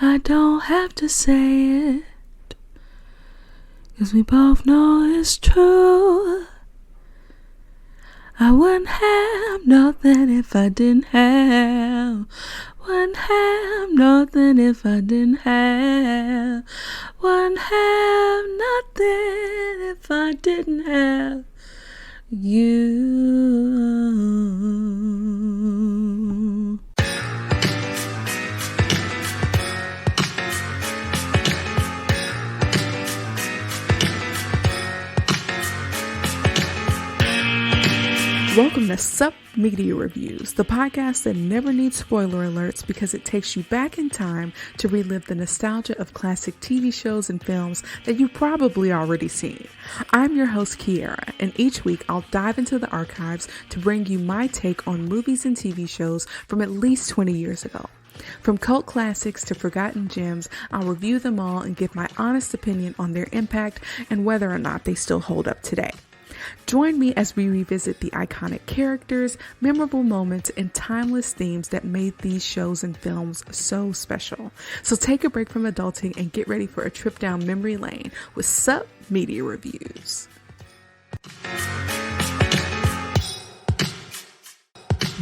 I don't have to say it, 'cause we both know it's true. I wouldn't have nothing if I didn't have. Wouldn't have nothing if I didn't have. Wouldn't have nothing if I didn't have you. Welcome to Sup Media Reviews, the podcast that never needs spoiler alerts because it takes you back in time to relive the nostalgia of classic TV shows and films that you've probably already seen. I'm your host, Kiara, and each week I'll dive into the archives to bring you my take on movies and TV shows from at least 20 years ago. From cult classics to forgotten gems, I'll review them all and give my honest opinion on their impact and whether or not they still hold up today. Join me as we revisit the iconic characters, memorable moments, and timeless themes that made these shows and films so special. So take a break from adulting and get ready for a trip down memory lane with Sup Media Reviews.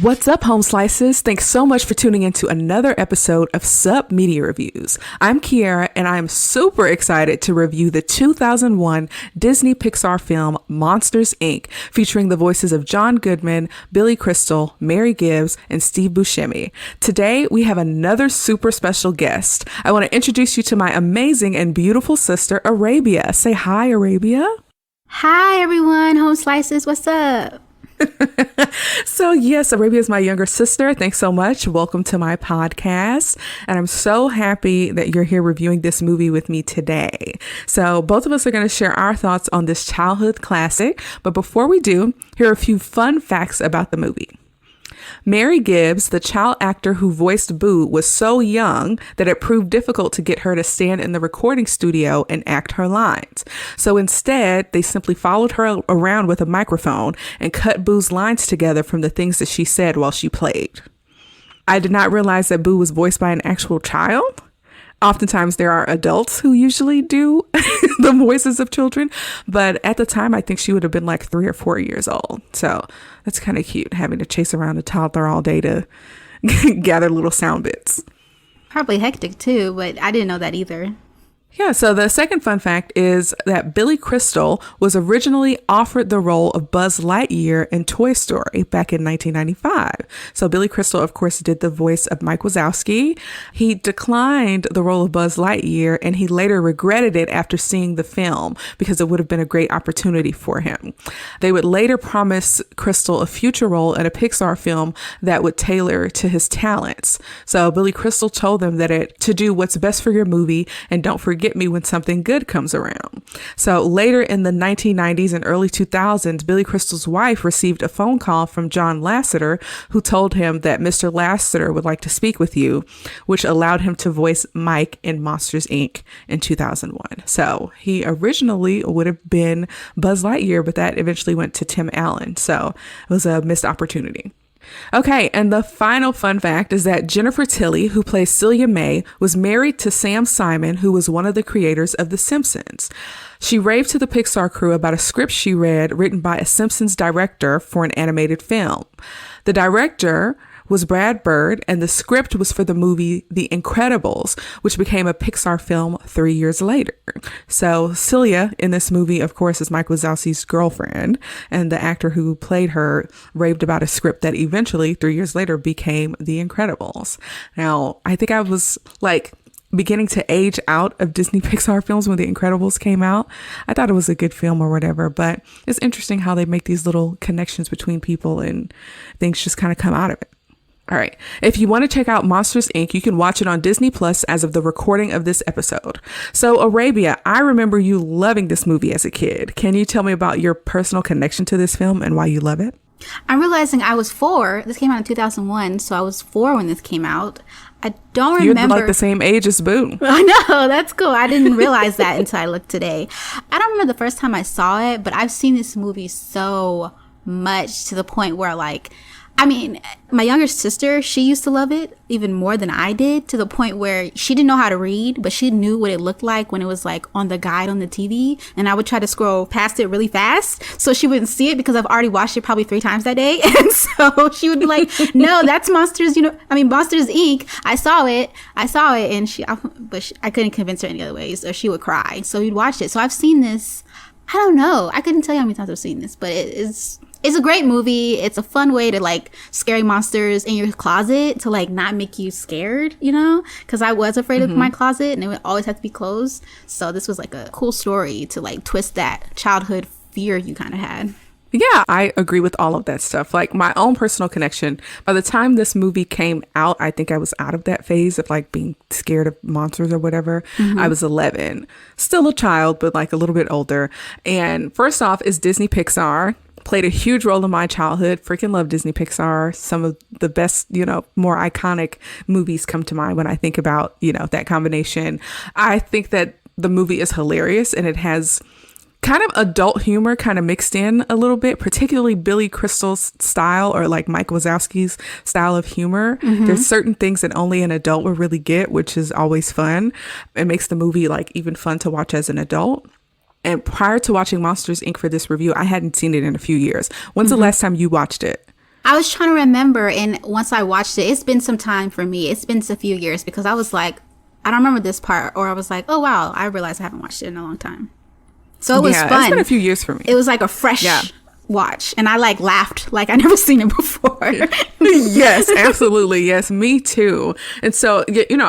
What's up, home slices? Thanks so much for tuning into another episode of Sup Media Reviews. I'm Kiara, and I'm super excited to review the 2001 Disney Pixar film Monsters, Inc., featuring the voices of John Goodman, Billy Crystal, Mary Gibbs, and Steve Buscemi. Today, we have another super special guest. I want to introduce you to my amazing and beautiful sister, Arabia. Say hi, Arabia. Hi, everyone. Home slices, what's up? So yes, Arabia is my younger sister. Thanks so much. Welcome to my podcast. And I'm so happy that you're here reviewing this movie with me today. So both of us are going to share our thoughts on this childhood classic. But before we do, here are a few fun facts about the movie. Mary Gibbs, the child actor who voiced Boo, was so young that it proved difficult to get her to stand in the recording studio and act her lines. So instead, they simply followed her around with a microphone and cut Boo's lines together from the things that she said while she played. I did not realize that Boo was voiced by an actual child. Oftentimes there are adults who usually do the voices of children, but at the time I think she would have been like 3 or 4 years old. So that's kind of cute, having to chase around a toddler all day to gather little sound bits. Probably hectic too, but I didn't know that either. Yeah, so the second fun fact is that Billy Crystal was originally offered the role of Buzz Lightyear in Toy Story back in 1995. So Billy Crystal, of course, did the voice of Mike Wazowski. He declined the role of Buzz Lightyear, and he later regretted it after seeing the film because it would have been a great opportunity for him. They would later promise Crystal a future role in a Pixar film that would tailor to his talents. So Billy Crystal told them that to do what's best for your movie and don't forget me when something good comes around. So later in the 1990s and early 2000s, Billy Crystal's wife received a phone call from John Lasseter, who told him that Mr. Lasseter would like to speak with you, which allowed him to voice Mike in Monsters, Inc. in 2001. So he originally would have been Buzz Lightyear, but that eventually went to Tim Allen. So it was a missed opportunity. Okay, and the final fun fact is that Jennifer Tilly, who plays Celia May, was married to Sam Simon, who was one of the creators of The Simpsons. She raved to the Pixar crew about a script she read written by a Simpsons director for an animated film. The director was Brad Bird, and the script was for the movie The Incredibles, which became a Pixar film 3 years later. So Celia in this movie, of course, is Mike Wazowski's girlfriend, and the actor who played her raved about a script that eventually 3 years later became The Incredibles. Now, I think I was like beginning to age out of Disney Pixar films when The Incredibles came out. I thought it was a good film or whatever, but it's interesting how they make these little connections between people and things just kind of come out of it. All right. If you want to check out Monsters, Inc., you can watch it on Disney Plus as of the recording of this episode. So, Arabia, I remember you loving this movie as a kid. Can you tell me about your personal connection to this film and why you love it? I'm realizing I was 4. This came out in 2001, so I was 4 when this came out. I don't remember. You're like the same age as Boo. I know. That's cool. I didn't realize that until I looked today. I don't remember the first time I saw it, but I've seen this movie so much to the point where, like, I mean, my younger sister, she used to love it even more than I did, to the point where she didn't know how to read, but she knew what it looked like when it was like on the guide on the TV. And I would try to scroll past it really fast so she wouldn't see it, because I've already watched it probably 3 times that day. And so she would be like, no, that's Monsters, Monsters Inc. I saw it. And I couldn't convince her any other ways, or she would cry. So we'd watch it. So I've seen this. I don't know. I couldn't tell you how many times I've seen this, but it's a great movie. It's a fun way to like scary monsters in your closet to like not make you scared, because I was afraid of my closet and it would always have to be closed. So this was like a cool story to like twist that childhood fear you kind of had. Yeah, I agree with all of that stuff. Like my own personal connection, by the time this movie came out, I think I was out of that phase of like being scared of monsters or whatever. I was 11, still a child, but like a little bit older. And first off is Disney Pixar. Played a huge role in my childhood. Freaking love Disney Pixar. Some of the best, more iconic movies come to mind when I think about, that combination. I think that the movie is hilarious, and it has kind of adult humor kind of mixed in a little bit, particularly Billy Crystal's style, or like Mike Wazowski's style of humor. There's certain things that only an adult would really get, which is always fun. It makes the movie like even fun to watch as an adult. And prior to watching Monsters, Inc. for this review, I hadn't seen it in a few years. When's the last time you watched it? I was trying to remember, and once I watched it, it's been some time for me. It's been a few years, because I was like, I don't remember this part, or I was like, oh wow, I realized I haven't watched it in a long time. So it was fun. It's been a few years for me. It was like a fresh watch, and I like laughed like I never seen it before. Yes, absolutely. Yes, me too. And so,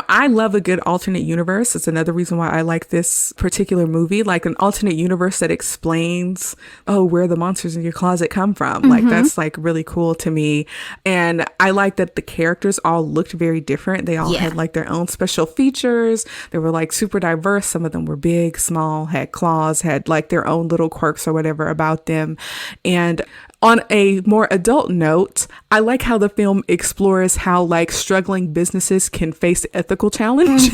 I love a good alternate universe. It's another reason why I like this particular movie, like an alternate universe that explains, where the monsters in your closet come from. Like that's like really cool to me. And I like that the characters all looked very different. They all had like their own special features. They were like super diverse. Some of them were big, small, had claws, had like their own little quirks or whatever about them. And on a more adult note, I like how the film explores how like struggling businesses can face ethical challenges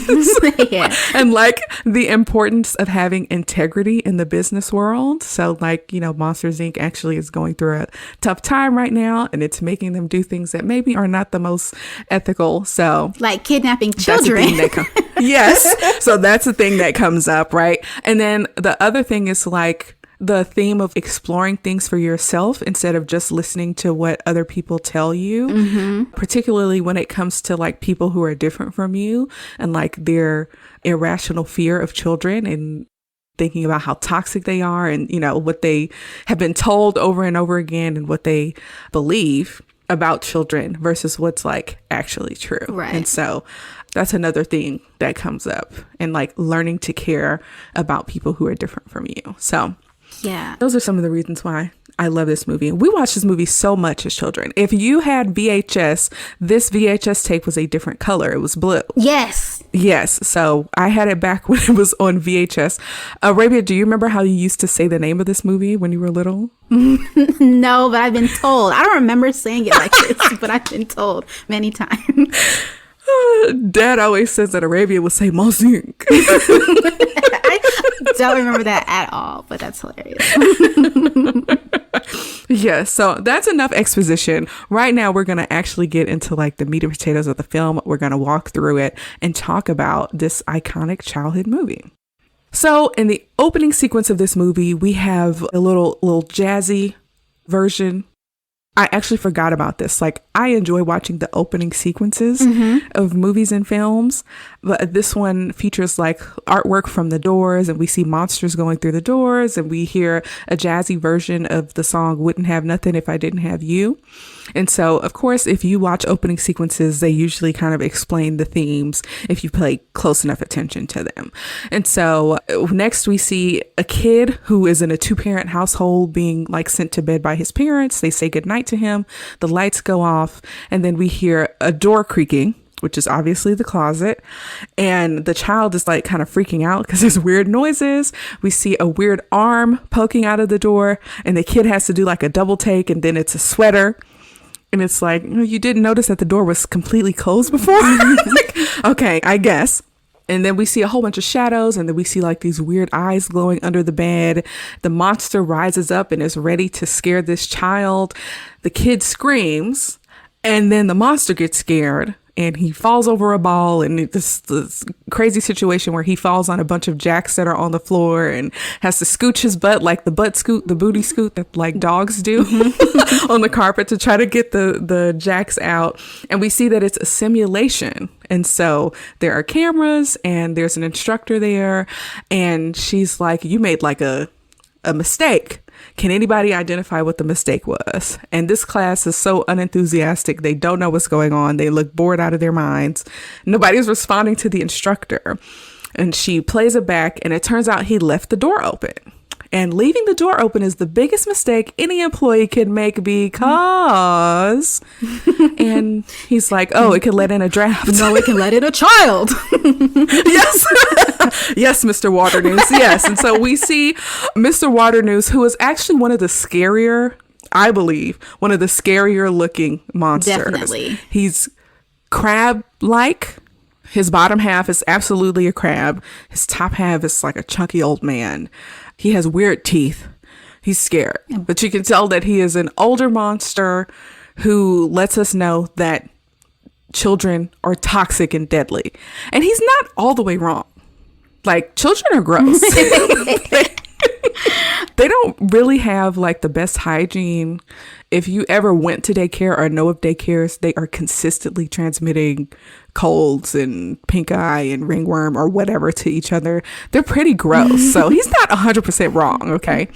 and like the importance of having integrity in the business world. So like, Monsters Inc. actually is going through a tough time right now, and it's making them do things that maybe are not the most ethical. So like kidnapping children. Yes. So that's the thing that comes up, right? And then the other thing is like the theme of exploring things for yourself instead of just listening to what other people tell you, particularly when it comes to like people who are different from you and like their irrational fear of children, and thinking about how toxic they are and, what they have been told over and over again and what they believe about children versus what's like actually true. Right. And so that's another thing that comes up, and like learning to care about people who are different from you. So yeah, those are some of the reasons why I love this movie. We watched this movie so much as children. If you had VHS, this VHS tape was a different color. It was blue. Yes. So I had it back when it was on VHS. Arabia, do you remember how you used to say the name of this movie when you were little? No, but I've been told. I don't remember saying it like this, but I've been told many times. Dad always says that Arabia would say Monsters. I don't remember that at all, but that's hilarious. Yeah, so that's enough exposition. Right now, we're going to actually get into like the meat and potatoes of the film. We're going to walk through it and talk about this iconic childhood movie. So in the opening sequence of this movie, we have a little jazzy version. I actually forgot about this. Like, I enjoy watching the opening sequences of movies and films, but this one features like artwork from the Doors, and we see monsters going through the doors, and we hear a jazzy version of the song Wouldn't Have Nothing If I Didn't Have You. And so, of course, if you watch opening sequences, they usually kind of explain the themes if you pay close enough attention to them. And so next we see a kid who is in a 2-parent household being like sent to bed by his parents. They say goodnight to him. The lights go off, and then we hear a door creaking, which is obviously the closet. And the child is like kind of freaking out because there's weird noises. We see a weird arm poking out of the door, and the kid has to do like a double take, and then it's a sweater. And it's like, you didn't notice that the door was completely closed before? Like, okay, I guess. And then we see a whole bunch of shadows, and then we see like these weird eyes glowing under the bed. The monster rises up and is ready to scare this child. The kid screams, And then the monster gets scared and he falls over a ball, and this crazy situation where he falls on a bunch of jacks that are on the floor and has to scooch his butt, like the booty scoot that like dogs do on the carpet to try to get the jacks out. And we see that it's a simulation. And so there are cameras and there's an instructor there, and she's like, you made like a mistake. Can anybody identify what the mistake was? And this class is so unenthusiastic. They don't know what's going on. They look bored out of their minds. Nobody's responding to the instructor. And she plays it back, and it turns out he left the door open. And leaving the door open is the biggest mistake any employee can make because... And he's like, oh, it can let in a draft. No, it can let in a child. Yes. Yes, Mr. Waternoose. Yes. And so we see Mr. Waternoose, who is actually one of the scarier, I believe, one of the scarier looking monsters. Definitely. He's crab-like. His bottom half is absolutely a crab. His top half is like a chunky old man. He has weird teeth. He's scared. But you can tell that he is an older monster who lets us know that children are toxic and deadly. And he's not all the way wrong. Like, children are gross. They don't really have like the best hygiene. If you ever went to daycare or know of daycares, they are consistently transmitting colds and pink eye and ringworm or whatever to each other. They're pretty gross. So he's not 100% wrong, okay?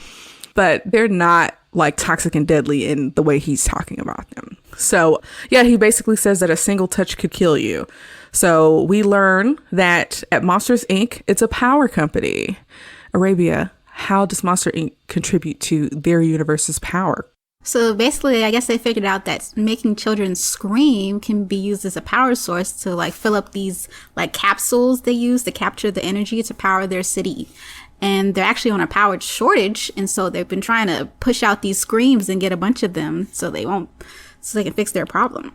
But they're not like toxic and deadly in the way he's talking about them. So yeah, he basically says that a single touch could kill you. So we learn that at Monsters, Inc., it's a power company. Arabia, how does Monster, Inc. contribute to their universe's power? So basically, I guess they figured out that making children scream can be used as a power source to like fill up these like capsules they use to capture the energy to power their city. And they're actually on a power shortage. And so they've been trying to push out these screams and get a bunch of them so they can fix their problem.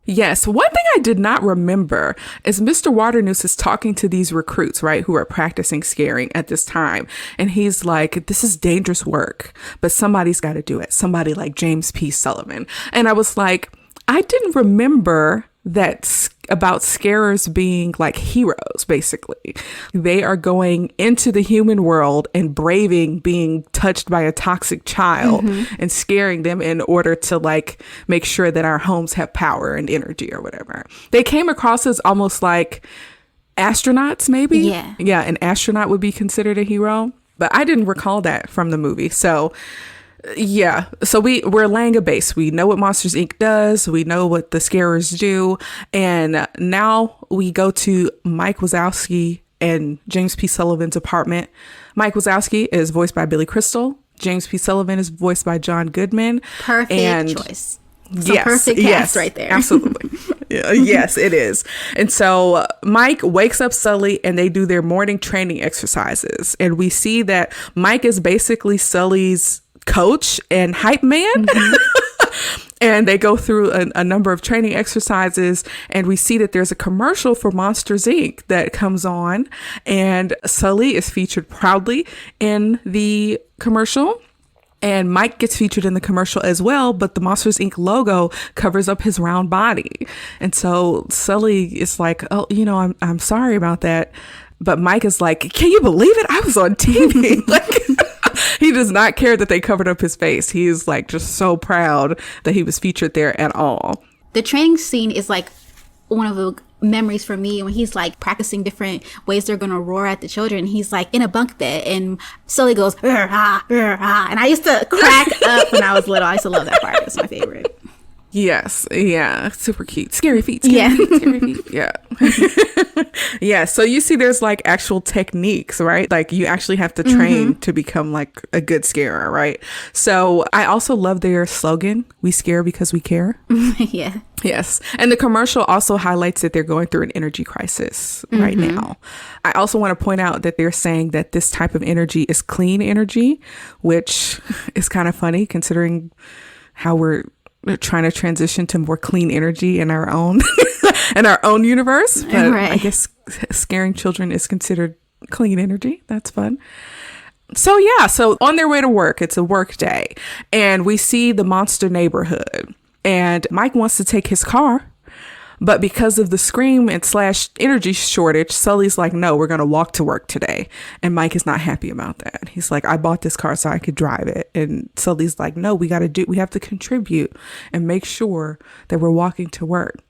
Yes. One thing I did not remember is Mr. Waternoose is talking to these recruits, right, who are practicing scaring at this time. And he's like, this is dangerous work, but somebody's got to do it. Somebody like James P. Sullivan. And I was like, I didn't remember that about scarers being like heroes, basically. They are going into the human world and braving being touched by a toxic child and scaring them in order to like make sure that our homes have power and energy or whatever. They came across as almost like astronauts, maybe. Yeah, an astronaut would be considered a hero. But I didn't recall that from the movie. So yeah, so we're laying a base. We know what Monsters, Inc. does. We know what the scarers do. And now we go to Mike Wazowski and James P. Sullivan's apartment. Mike Wazowski is voiced by Billy Crystal. James P. Sullivan is voiced by John Goodman. Perfect choice. Yes, perfect cast right there. Absolutely. Yes, it is. And so Mike wakes up Sully and they do their morning training exercises. And we see that Mike is basically Sully's coach and hype man. And they go through a number of training exercises, and we see that there's a commercial for Monsters, Inc. that comes on, and Sully is featured proudly in the commercial. And Mike gets featured in the commercial as well, but the Monsters, Inc. logo covers up his round body. And so Sully is like, oh, I'm sorry about that. But Mike is like, can you believe it? I was on TV. Like, he does not care that they covered up his face. He is like just so proud that he was featured there at all. The training scene is like one of the memories for me when he's like practicing different ways they're gonna roar at the children. He's like in a bunk bed and Sully goes, "Rrr, ah, rrr, ah." And I used to crack up when I was little. I used to love that part. It was my favorite. Yes. Yeah. Super cute. Scary feet. Scary feet. Yeah. Yeah. So you see there's like actual techniques, right? Like you actually have to train to become like a good scarer, right? So I also love their slogan, "We scare because we care." Yeah. Yes. And the commercial also highlights that they're going through an energy crisis right now. I also want to point out that they're saying that this type of energy is clean energy, which is kind of funny considering how we're trying to transition to more clean energy in our own universe. But right. I guess scaring children is considered clean energy. That's fun. So yeah, so on their way to work, it's a work day, and we see the monster neighborhood. And Mike wants to take his car. But because of the scream and / energy shortage, Sully's like, no, we're going to walk to work today. And Mike is not happy about that. He's like, I bought this car so I could drive it. And Sully's like, no, we have to contribute and make sure that we're walking to work.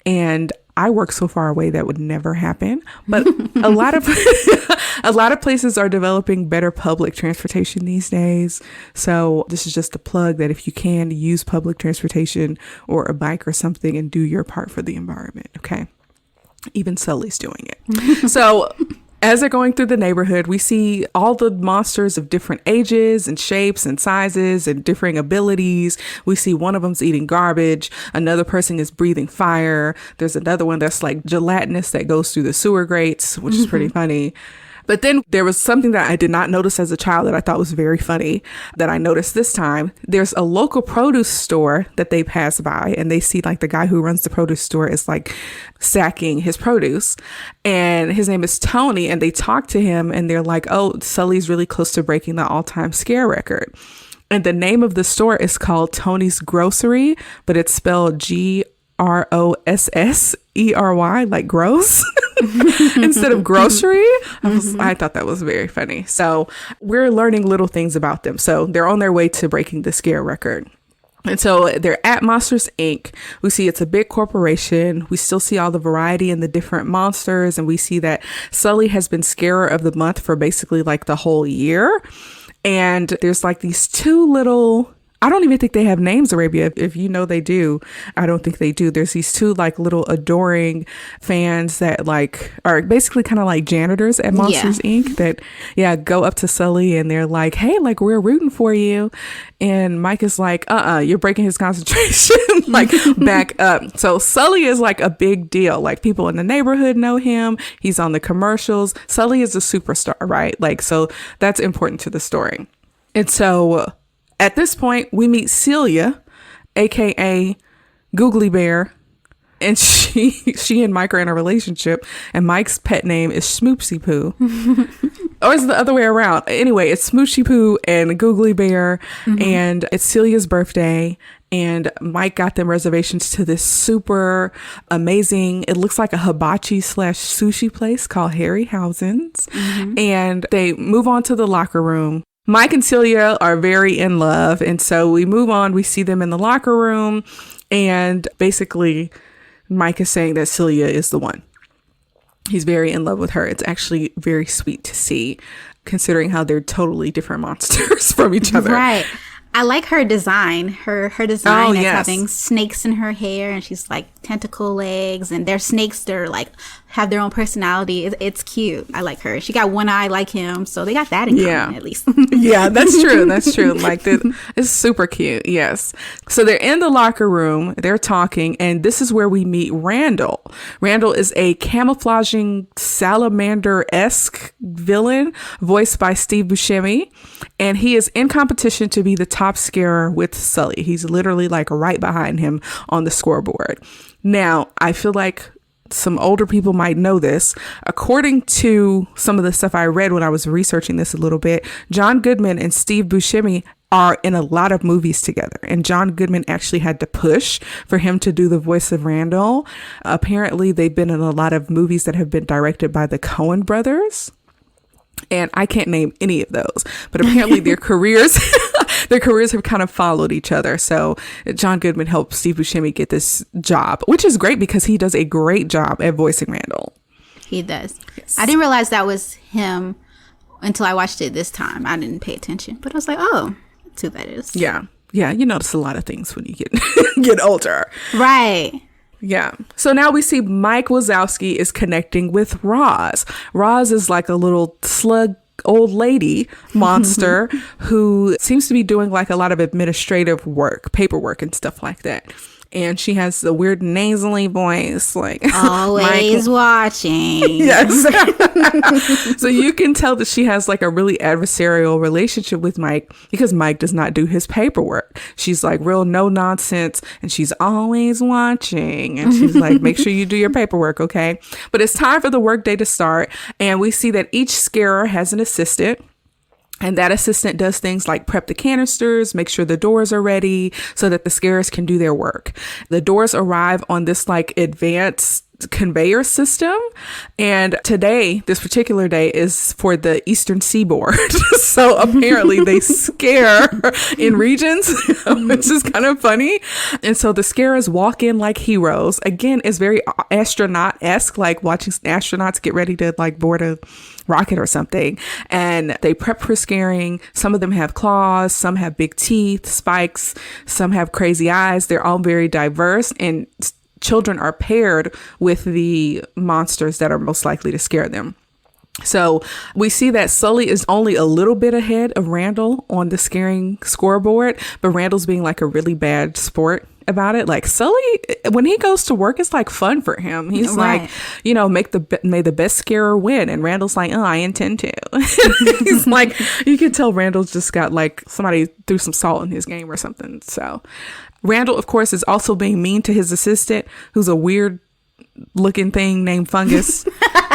And I work so far away that would never happen. But a lot of places are developing better public transportation these days. So this is just a plug that if you can, use public transportation or a bike or something and do your part for the environment. Okay. Even Sully's doing it. So as they're going through the neighborhood, we see all the monsters of different ages and shapes and sizes and differing abilities. We see one of them's eating garbage. Another person is breathing fire. There's another one that's like gelatinous that goes through the sewer grates, which is pretty funny. But then there was something that I did not notice as a child that I thought was very funny that I noticed this time. There's a local produce store that they pass by and they see like the guy who runs the produce store is like sacking his produce and his name is Tony, and they talk to him and they're like, oh, Sully's really close to breaking the all-time scare record. And the name of the store is called Tony's Grocery, but it's spelled Grossery, like gross. Instead of grocery. I thought that was very funny. So we're learning little things about them. So they're on their way to breaking the scare record. And so they're at Monsters, Inc. We see it's a big corporation. We still see all the variety in the different monsters. And we see that Sully has been Scarer of the Month for basically like the whole year. And there's like these two little... I don't even think they have names, Arabia. If you know they do, I don't think they do. There's these two like little adoring fans that like are basically kind of like janitors at Monsters Inc. that go up to Sully and they're like, hey, like we're rooting for you. And Mike is like, you're breaking his concentration. Like back up. So Sully is like a big deal. Like people in the neighborhood know him. He's on the commercials. Sully is a superstar, right? Like, so that's important to the story. And so at this point, we meet Celia, aka Googly Bear, and she and Mike are in a relationship, and Mike's pet name is Schmoopsy Poo. Or is it the other way around? Anyway, it's Smoochy Poo and Googly Bear, and it's Celia's birthday, and Mike got them reservations to this super amazing, it looks like a hibachi / sushi place called Harryhausen's, and they move on to the locker room. Mike and Celia are very in love. And so we move on. We see them in the locker room. And basically, Mike is saying that Celia is the one. He's very in love with her. It's actually very sweet to see, considering how they're totally different monsters from each other. Right. I like her design. Her design is having snakes in her hair, and she's like tentacle legs, and they're snakes. They're like have their own personality. It's cute. I like her. She got one eye like him, so they got that in common at least. Yeah, that's true. That's true. Like it's super cute. Yes. So they're in the locker room. They're talking, and this is where we meet Randall. Randall is a camouflaging salamander-esque villain voiced by Steve Buscemi, and he is in competition to be the top scarer with Sully. He's literally like right behind him on the scoreboard. Now, I feel like some older people might know this. According to some of the stuff I read when I was researching this a little bit, John Goodman and Steve Buscemi are in a lot of movies together. And John Goodman actually had to push for him to do the voice of Randall. Apparently, they've been in a lot of movies that have been directed by the Coen brothers. And I can't name any of those, but apparently their careers have kind of followed each other. So John Goodman helped Steve Buscemi get this job, which is great because he does a great job at voicing Randall. He does. Yes. I didn't realize that was him until I watched it this time. I didn't pay attention, but I was like, oh, that's who that is. Yeah. Yeah. You notice a lot of things when you get older. Right. Yeah. So now we see Mike Wazowski is connecting with Roz. Roz is like a little slug old lady monster who seems to be doing like a lot of administrative work, paperwork and stuff like that. And she has a weird nasally voice, like always watching. Yes. So you can tell that she has like a really adversarial relationship with Mike because Mike does not do his paperwork. She's like real no nonsense, and she's always watching. And she's like, make sure you do your paperwork, okay? But it's time for the workday to start, and we see that each scarer has an assistant. And that assistant does things like prep the canisters, make sure the doors are ready so that the scarers can do their work. The doors arrive on this like advanced conveyor system. And today, this particular day, is for the Eastern Seaboard. So apparently they scare in regions, which is kind of funny. And so the scarers walk in like heroes. Again, it's very astronaut-esque, like watching astronauts get ready to like board a rocket or something. And they prep for scaring. Some of them have claws, some have big teeth, spikes, some have crazy eyes. They're all very diverse, and children are paired with the monsters that are most likely to scare them. So we see that Sully is only a little bit ahead of Randall on the scaring scoreboard, but Randall's being like a really bad sport about it. Like Sully, when he goes to work, it's like fun for him. He's right. Like, you know, may the best scarer win. And Randall's like, oh, I intend to. He's like, you can tell Randall's just got like somebody threw some salt in his game or something. So Randall, of course, is also being mean to his assistant, who's a weird looking thing named Fungus,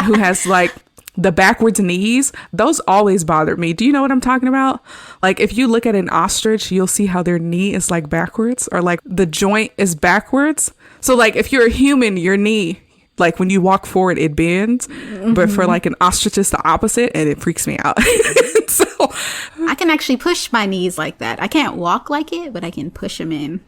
who has like the backwards knees. Those always bothered me. Do you know what I'm talking about? Like if you look at an ostrich, you'll see how their knee is like backwards, or like the joint is backwards. So like if you're a human, your knee, like when you walk forward, it bends. Mm-hmm. But for like an ostrich, it's the opposite, and it freaks me out. So I can actually push my knees like that. I can't walk like it, but I can push them in.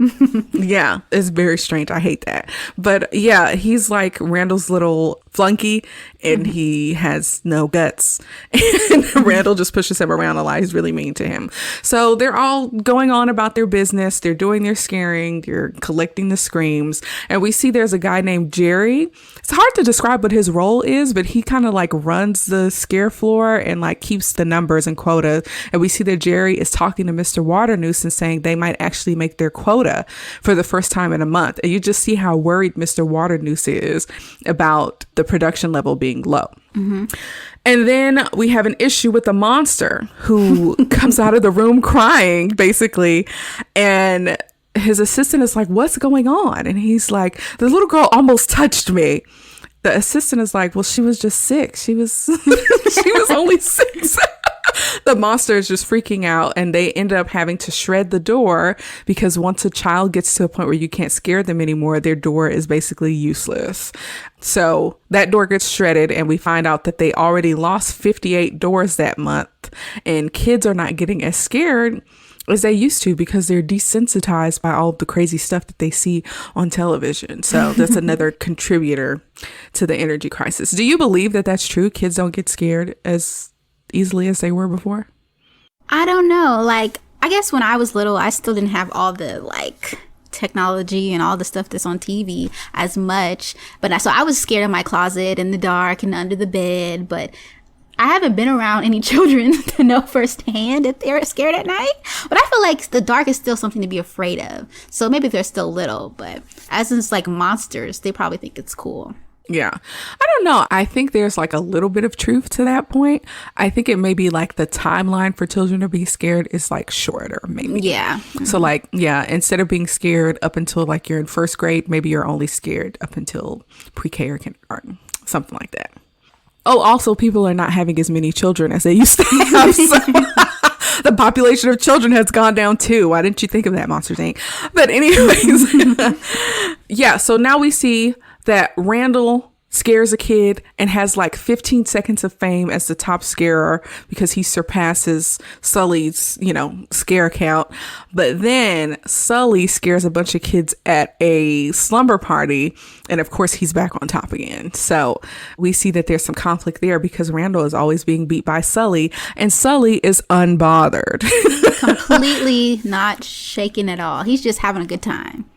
Yeah, it's very strange. I hate that. But yeah, he's like Randall's little flunky, and he has no guts. And Randall just pushes him around a lot. He's really mean to him. So they're all going on about their business. They're doing their scaring. They're collecting the screams. And we see there's a guy named Jerry. It's hard to describe what his role is, but he kind of like runs the scare floor and like keeps the numbers and quota. And we see that Jerry is talking to Mr. Waternoose and saying they might actually make their quota for the first time in a month. And you just see how worried Mr. Waternoose is about the production level being low. Mm-hmm. And then we have an issue with the monster who comes out of the room crying, basically. And his assistant is like, what's going on? And he's like, the little girl almost touched me. The assistant is like, well, she was just sick. She was only 6. The monster is just freaking out, and they end up having to shred the door because once a child gets to a point where you can't scare them anymore, their door is basically useless. So that door gets shredded, and we find out that they already lost 58 doors that month, and kids are not getting as scared as they used to because they're desensitized by all of the crazy stuff that they see on television. So that's another contributor to the energy crisis. Do you believe that that's true? Kids don't get scared as easily as they were before? I don't know. Like, I guess when I was little, I still didn't have all the like technology and all the stuff that's on TV as much. But so I was scared in my closet, in the dark, and under the bed. But I haven't been around any children to know firsthand if they're scared at night. But I feel like the dark is still something to be afraid of. So maybe they're still little, but as it's like monsters, they probably think it's cool. Yeah. I don't know. I think there's like a little bit of truth to that point. I think it may be like the timeline for children to be scared is like shorter, maybe. Yeah. So like, yeah, instead of being scared up until like you're in first grade, maybe you're only scared up until pre-K or kindergarten, something like that. Oh, also people are not having as many children as they used to have. So the population of children has gone down too. Why didn't you think of that, Monsters Inc.? But anyways, yeah. So now we see that Randall scares a kid and has like 15 seconds of fame as the top scarer because he surpasses Sully's, scare count. But then Sully scares a bunch of kids at a slumber party. And of course, he's back on top again. So we see that there's some conflict there because Randall is always being beat by Sully, and Sully is unbothered. Completely not shaken at all. He's just having a good time.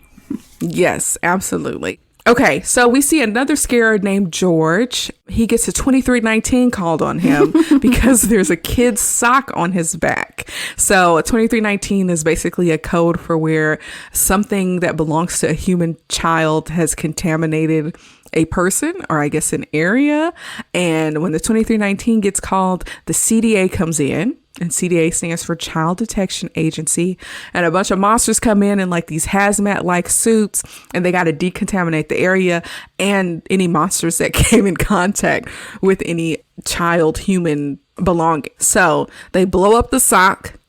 Yes, absolutely. Okay, so we see another scarer named George. He gets a 2319 called on him because there's a kid's sock on his back. So a 2319 is basically a code for where something that belongs to a human child has contaminated a person, or I guess an area. And when the 2319 gets called, the CDA comes in And CDA stands for Child Detection Agency. And a bunch of monsters come in like these hazmat-like suits, and they got to decontaminate the area and any monsters that came in contact with any child human belongings. So they blow up the sock,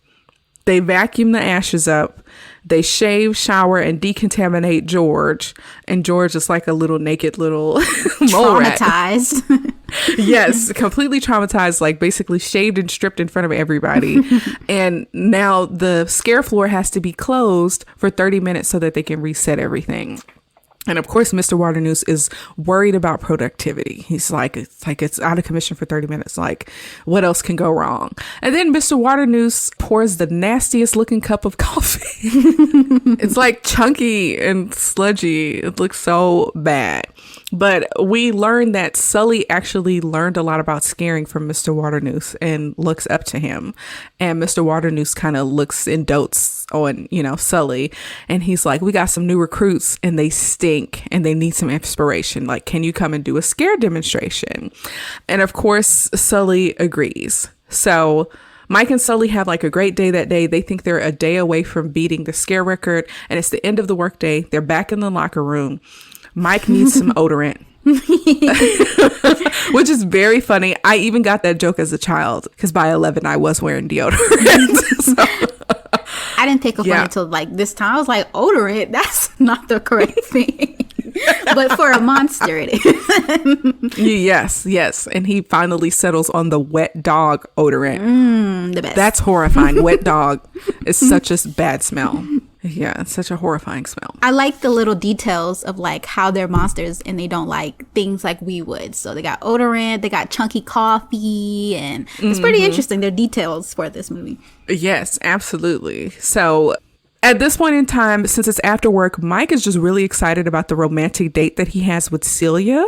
they vacuum the ashes up, they shave, shower, and decontaminate George. And George is like a little naked little mole rat. Traumatized. Yes, completely traumatized, like basically shaved and stripped in front of everybody. And now the scare floor has to be closed for 30 minutes so that they can reset everything. And of course, Mr. Waternoose is worried about productivity. He's like, it's out of commission for 30 minutes. Like, what else can go wrong? And then Mr. Waternoose pours the nastiest looking cup of coffee. It's like chunky and sludgy. It looks so bad. But we learned that Sully actually learned a lot about scaring from Mr. Waternoose and looks up to him. And Mr. Waternoose kind of looks and dotes on, Sully. And he's like, we got some new recruits and they stink and they need some inspiration. Like, can you come and do a scare demonstration? And of course, Sully agrees. So Mike and Sully have like a great day that day. They think they're a day away from beating the scare record. And it's the end of the workday. They're back in the locker room. Mike needs some odorant, which is very funny. I even got that joke as a child because by 11 I was wearing deodorant. So, I didn't take a phone until like this time. I was like, odorant? That's not the correct thing. But for a monster, it is. Yes. And he finally settles on the wet dog odorant. The best. That's horrifying. Wet dog is such a bad smell. Yeah, it's such a horrifying smell. I like the little details of like how they're monsters and they don't like things like we would. So they got odorant, they got chunky coffee, and it's pretty interesting. They're details for this movie. Yes, absolutely. So at this point in time, since it's after work, Mike is just really excited about the romantic date that he has with Celia.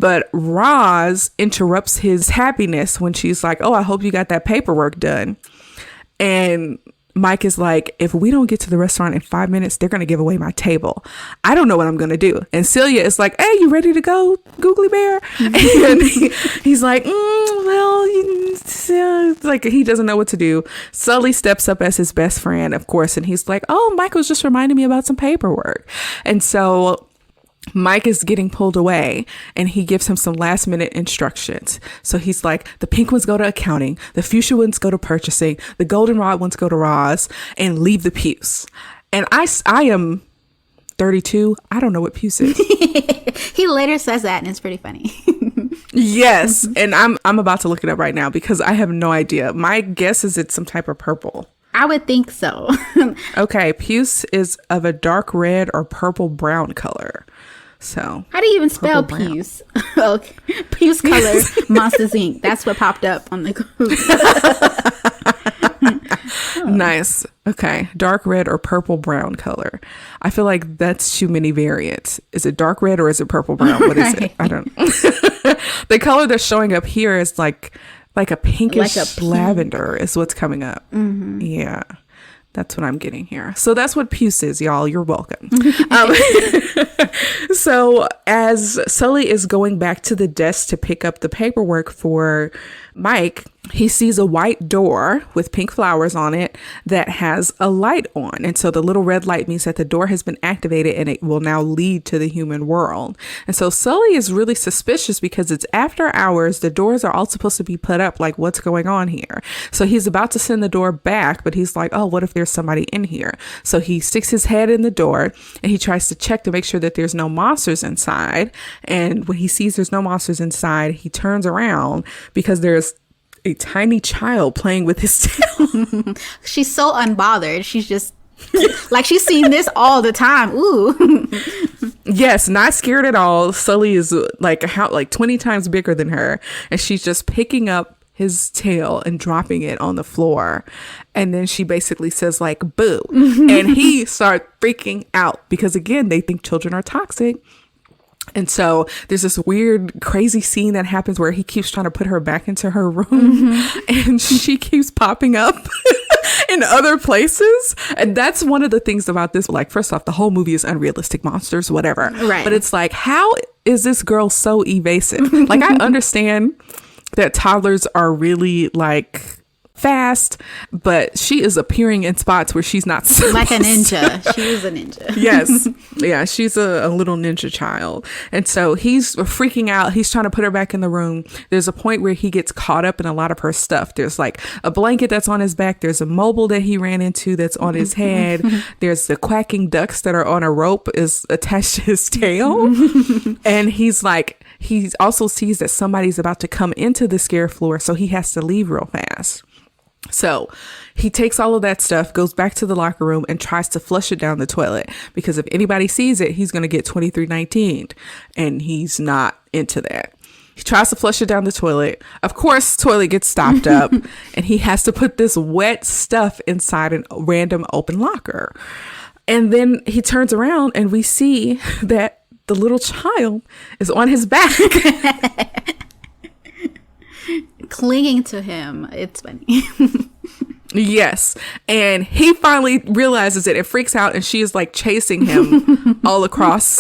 But Roz interrupts his happiness when she's like, oh, I hope you got that paperwork done. And Mike is like, if we don't get to the restaurant in 5 minutes, they're going to give away my table. I don't know what I'm going to do. And Celia is like, hey, you ready to go, Googly Bear? And he's like, like he doesn't know what to do. Sully steps up as his best friend, of course. And he's like, oh, Michael's just reminding me about some paperwork. And so Mike is getting pulled away and he gives him some last minute instructions. So he's like, the pink ones go to accounting, the fuchsia ones go to purchasing, the goldenrod ones go to Roz, and leave the puce. And I am 32. I don't know what puce is. He later says that and it's pretty funny. Yes. And I'm about to look it up right now because I have no idea. My guess is it's some type of purple. I would think so. Okay. Puce is of a dark red or purple brown color. So how do you even spell puce? Okay. Puce color Monsters Inc. That's what popped up on the Nice. Okay. Dark red or purple brown color. I feel like that's too many variants. Is it dark red or is it purple brown? What is it? I don't know. The color that's showing up here is like a pinkish lavender is what's coming up. Mm-hmm. Yeah. That's what I'm getting here. So that's what puce is, y'all. You're welcome. So as Sully is going back to the desk to pick up the paperwork for Mike, he sees a white door with pink flowers on it that has a light on. And so the little red light means that the door has been activated and it will now lead to the human world. And so Sully is really suspicious because it's after hours. The doors are all supposed to be put up. Like, what's going on here? So he's about to send the door back, but he's like, oh, what if there's somebody in here? So he sticks his head in the door and he tries to check to make sure that there's no monsters inside. And when he sees there's no monsters inside, he turns around because there's a tiny child playing with his tail. She's so unbothered. She's just like, she's seen this all the time. Ooh. Yes, not scared at all. Sully is like 20 times bigger than her. And she's just picking up his tail and dropping it on the floor. And then she basically says like, boo. And he starts freaking out because, again, they think children are toxic. And so there's this weird, crazy scene that happens where he keeps trying to put her back into her room and she keeps popping up in other places. And that's one of the things about this. Like, first off, the whole movie is unrealistic monsters, whatever. Right. But it's like, how is this girl so evasive? Like, I understand that toddlers are really like fast, but she is appearing in spots where she's not supposed like a ninja. She is a ninja. Yes. Yeah, she's a little ninja child. And so he's freaking out. He's trying to put her back in the room. There's a point where he gets caught up in a lot of her stuff. There's like a blanket that's on his back. There's a mobile that he ran into that's on his head. There's the quacking ducks that are on a rope is attached to his tail. And he's like, he also sees that somebody's about to come into the scare floor, so he has to leave real fast. So he takes all of that stuff, goes back to the locker room, and tries to flush it down the toilet, because if anybody sees it, he's going to get 2319, and he's not into that. He tries to flush it down the toilet. Of course, toilet gets stopped up, and he has to put this wet stuff inside a random open locker. And then he turns around, and we see that the little child is on his back. Clinging to him. It's funny. Yes. And he finally realizes it and freaks out, and she is like chasing him all across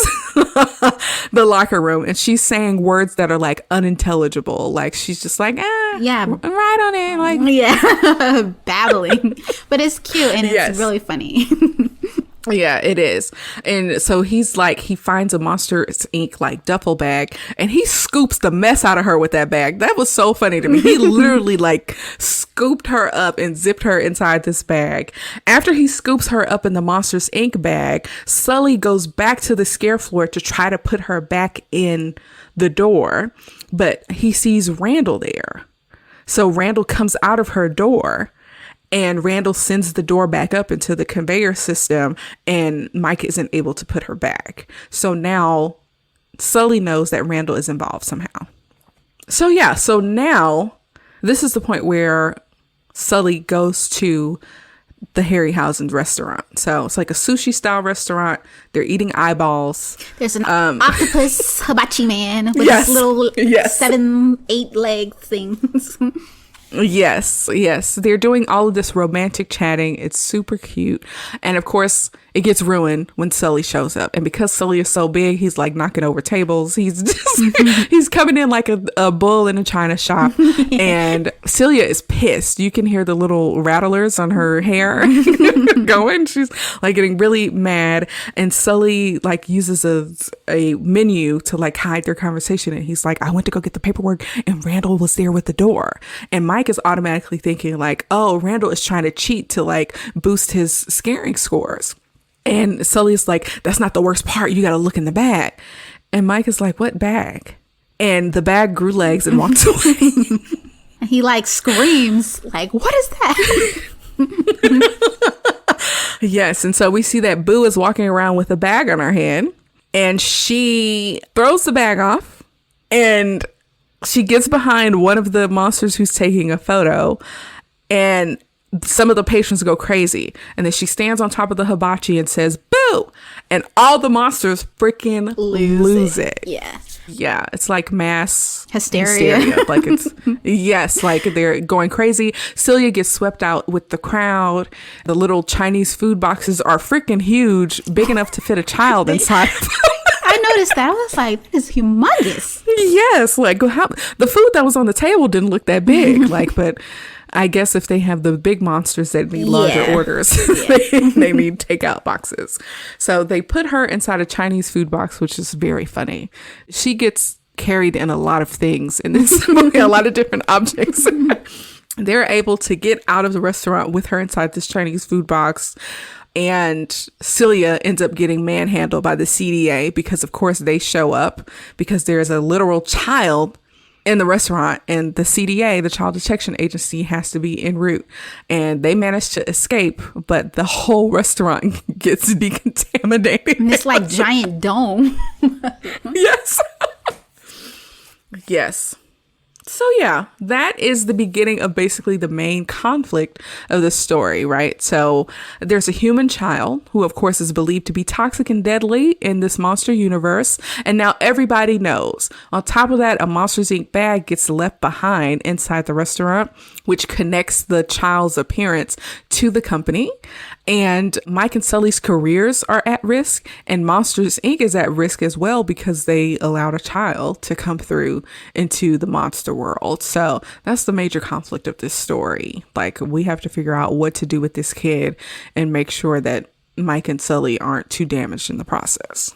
the locker room. And she's saying words that are like unintelligible. Like she's just like, yeah, right on it. Like, yeah, babbling. But it's cute and it's really funny. Yeah, it is. And so he's like, he finds a Monsters Inc. like duffel bag, and he scoops the mess out of her with that bag. That was so funny to me. He literally like scooped her up and zipped her inside this bag. After he scoops her up in the Monsters Inc. bag, Sully goes back to the scare floor to try to put her back in the door, but he sees Randall there. So Randall comes out of her door, and Randall sends the door back up into the conveyor system, and Mike isn't able to put her back. So now Sully knows that Randall is involved somehow. So yeah, so now this is the point where Sully goes to the Harryhausen's restaurant. So it's like a sushi style restaurant. They're eating eyeballs. There's an octopus hibachi man with his little 7-8 leg things. Yes. They're doing all of this romantic chatting. It's super cute. And of course, it gets ruined when Sully shows up. And because Sully is so big, he's like knocking over tables. He's just, he's coming in like a bull in a china shop. And Celia is pissed. You can hear the little rattlers on her hair going. She's like getting really mad. And Sully like uses a menu to like hide their conversation. And he's like, I went to go get the paperwork, and Randall was there with the door. And Mike is automatically thinking like, oh, Randall is trying to cheat to like boost his scaring scores. And Sully's like, that's not the worst part. You got to look in the bag. And Mike is like, what bag? And the bag grew legs and walks away. And he like screams like, what is that? Yes. And so we see that Boo is walking around with a bag on her head, and she throws the bag off, and she gets behind one of the monsters who's taking a photo, and some of the patrons go crazy. And then she stands on top of the hibachi and says, boo! And all the monsters freaking lose it. Yeah. It's like mass hysteria. Like it's, yes, like they're going crazy. Celia gets swept out with the crowd. The little Chinese food boxes are freaking huge, big enough to fit a child inside of them. I noticed that. I was like, that is humongous. Yes, like the food that was on the table didn't look that big. Like, but I guess if they have the big monsters that need larger orders, they need takeout boxes. So they put her inside a Chinese food box, which is very funny. She gets carried in a lot of things in this movie, a lot of different objects. They're able to get out of the restaurant with her inside this Chinese food box. And Celia ends up getting manhandled by the CDA because, of course, they show up because there's a literal child in the restaurant, and the CDA, the Child Detection Agency, has to be en route, and they manage to escape, but the whole restaurant gets decontaminated. And it's like giant dome. Yes. Yes. So yeah, that is the beginning of basically the main conflict of the story, right? So there's a human child who, of course, is believed to be toxic and deadly in this monster universe. And now everybody knows. On top of that, a Monsters Inc. bag gets left behind inside the restaurant, which connects the child's appearance to the company. And Mike and Sully's careers are at risk, and Monsters Inc. is at risk as well because they allowed a child to come through into the monster world. world. So that's the major conflict of this story. Like, we have to figure out what to do with this kid and make sure that Mike and Sully aren't too damaged in the process.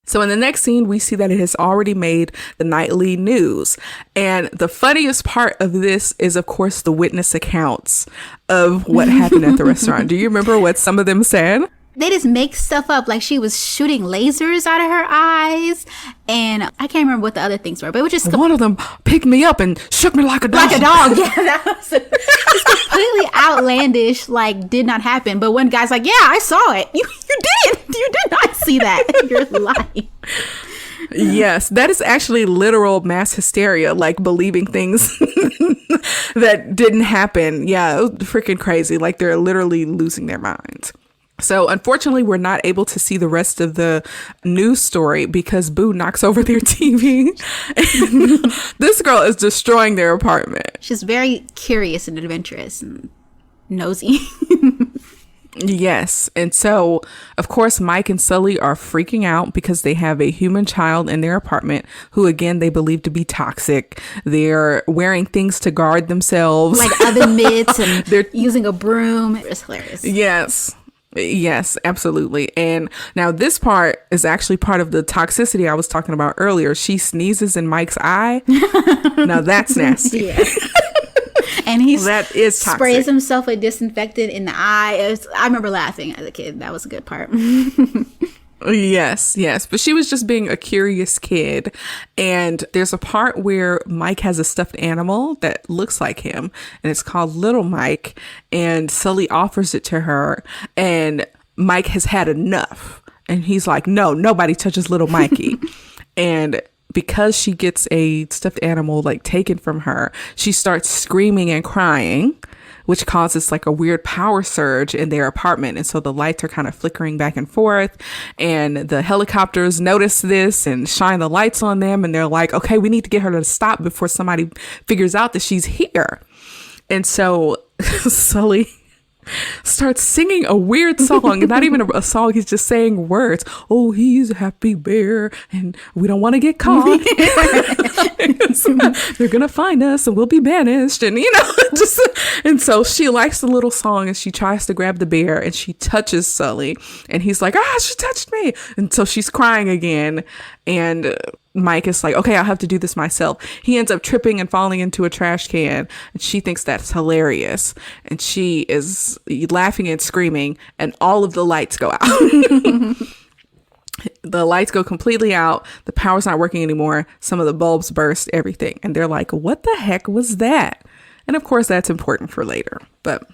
So in the next scene, we see that it has already made the nightly news. And the funniest part of this is, of course, the witness accounts of what happened at the restaurant. Do you remember what some of them said? They just make stuff up, like she was shooting lasers out of her eyes, and I can't remember what the other things were, but it was just one of them picked me up and shook me like a dog. Like a dog, yeah, that was it's completely outlandish, like did not happen. But one guy's like, "Yeah, I saw it. You did not see that. You're lying." Yes, that is actually literal mass hysteria, like believing things that didn't happen. Yeah, it was freaking crazy. Like they're literally losing their minds. So unfortunately, we're not able to see the rest of the news story because Boo knocks over their TV. And this girl is destroying their apartment. She's very curious and adventurous and nosy. Yes. And so, of course, Mike and Sully are freaking out because they have a human child in their apartment who, again, they believe to be toxic. They're wearing things to guard themselves. Like oven mitts, and they're using a broom. It's hilarious. Yes, absolutely. And now this part is actually part of the toxicity I was talking about earlier. She sneezes in Mike's eye. Now that's nasty. Yeah. And he sprays himself with disinfectant in the eye. I remember laughing as a kid. That was a good part. Yes. But she was just being a curious kid. And there's a part where Mike has a stuffed animal that looks like him, and it's called Little Mike. And Sully offers it to her, and Mike has had enough. And he's like, no, nobody touches little Mikey. And because she gets a stuffed animal like taken from her, she starts screaming and crying, which causes like a weird power surge in their apartment. And so the lights are kind of flickering back and forth, and the helicopters notice this and shine the lights on them. And they're like, okay, we need to get her to stop before somebody figures out that she's here. And so Sully starts singing a weird song, not even a song. He's just saying words. Oh, he's a happy bear and we don't want to get caught. So they're going to find us and we'll be banished. And, and so she likes the little song and she tries to grab the bear and she touches Sully and he's like, she touched me. And so she's crying again. And Mike is like, okay, I'll have to do this myself. He ends up tripping and falling into a trash can, and she thinks that's hilarious. And she is laughing and screaming, and all of the lights go out. The lights go completely out. The power's not working anymore. Some of the bulbs burst, everything. And they're like, what the heck was that? And of course, that's important for later. But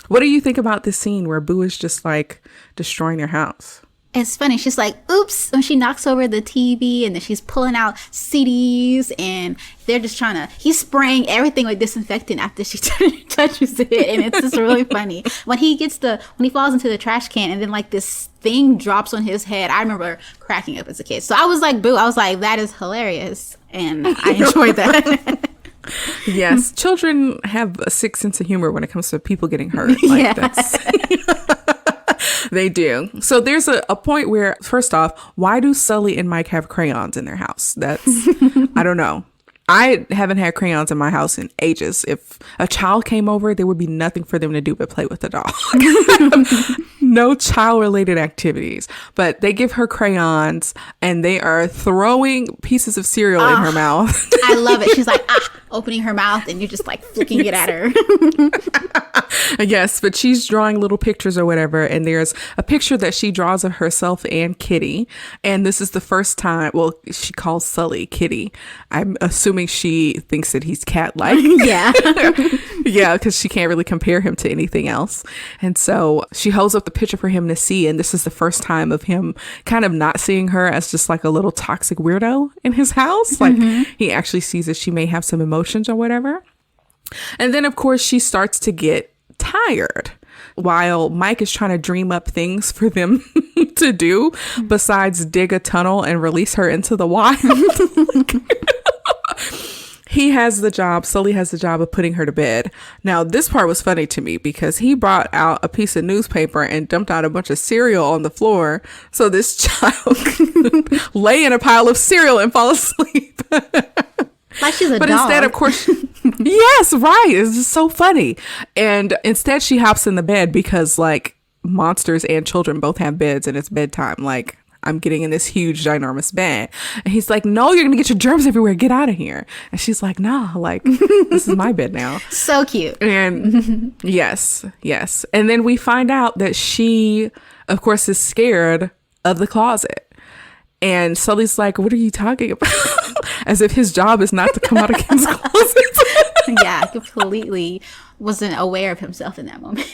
what do you think about this scene where Boo is just like destroying their house? It's funny. She's like, oops, when she knocks over the TV, and then she's pulling out CDs, and they're just he's spraying everything with disinfectant after she touches it. And it's just really funny. When he falls into the trash can and then like this thing drops on his head, I remember cracking up as a kid. So I was like, Boo, I was like, that is hilarious. And I enjoyed that. Yes. Children have a sick sense of humor when it comes to people getting hurt. Like that's... They do. So there's a point where, first off, why do Sully and Mike have crayons in their house? That's, I don't know. I haven't had crayons in my house in ages. If a child came over, there would be nothing for them to do but play with the dog. No child-related activities. But they give her crayons, and they are throwing pieces of cereal in her mouth. I love it. She's like, opening her mouth, and you're just like flicking it at her. Yes, but she's drawing little pictures or whatever, and there's a picture that she draws of herself and Kitty. And this is the first time, well, she calls Sully Kitty. I'm assuming she thinks that he's cat-like. Yeah. Yeah, because she can't really compare him to anything else. And so she holds up the picture for him to see, and this is the first time of him kind of not seeing her as just like a little toxic weirdo in his house. Like he actually sees that she may have some emotions or whatever. And then, of course, she starts to get tired while Mike is trying to dream up things for them to do besides dig a tunnel and release her into the wild. He has the job, Sully has the job of putting her to bed. Now, this part was funny to me because he brought out a piece of newspaper and dumped out a bunch of cereal on the floor so this child could lay in a pile of cereal and fall asleep. Like she's a but dog. instead, of course, yes, right. It's just so funny. And instead she hops in the bed because like monsters and children both have beds and it's bedtime. Like, I'm getting in this huge, ginormous bed. And he's like, no, you're going to get your germs everywhere. Get out of here. And she's like, nah, like, this is my bed now. So cute. And yes. And then we find out that she, of course, is scared of the closet. And Sully's like, what are you talking about? As if his job is not to come out of Kim's closet. Yeah, completely wasn't aware of himself in that moment.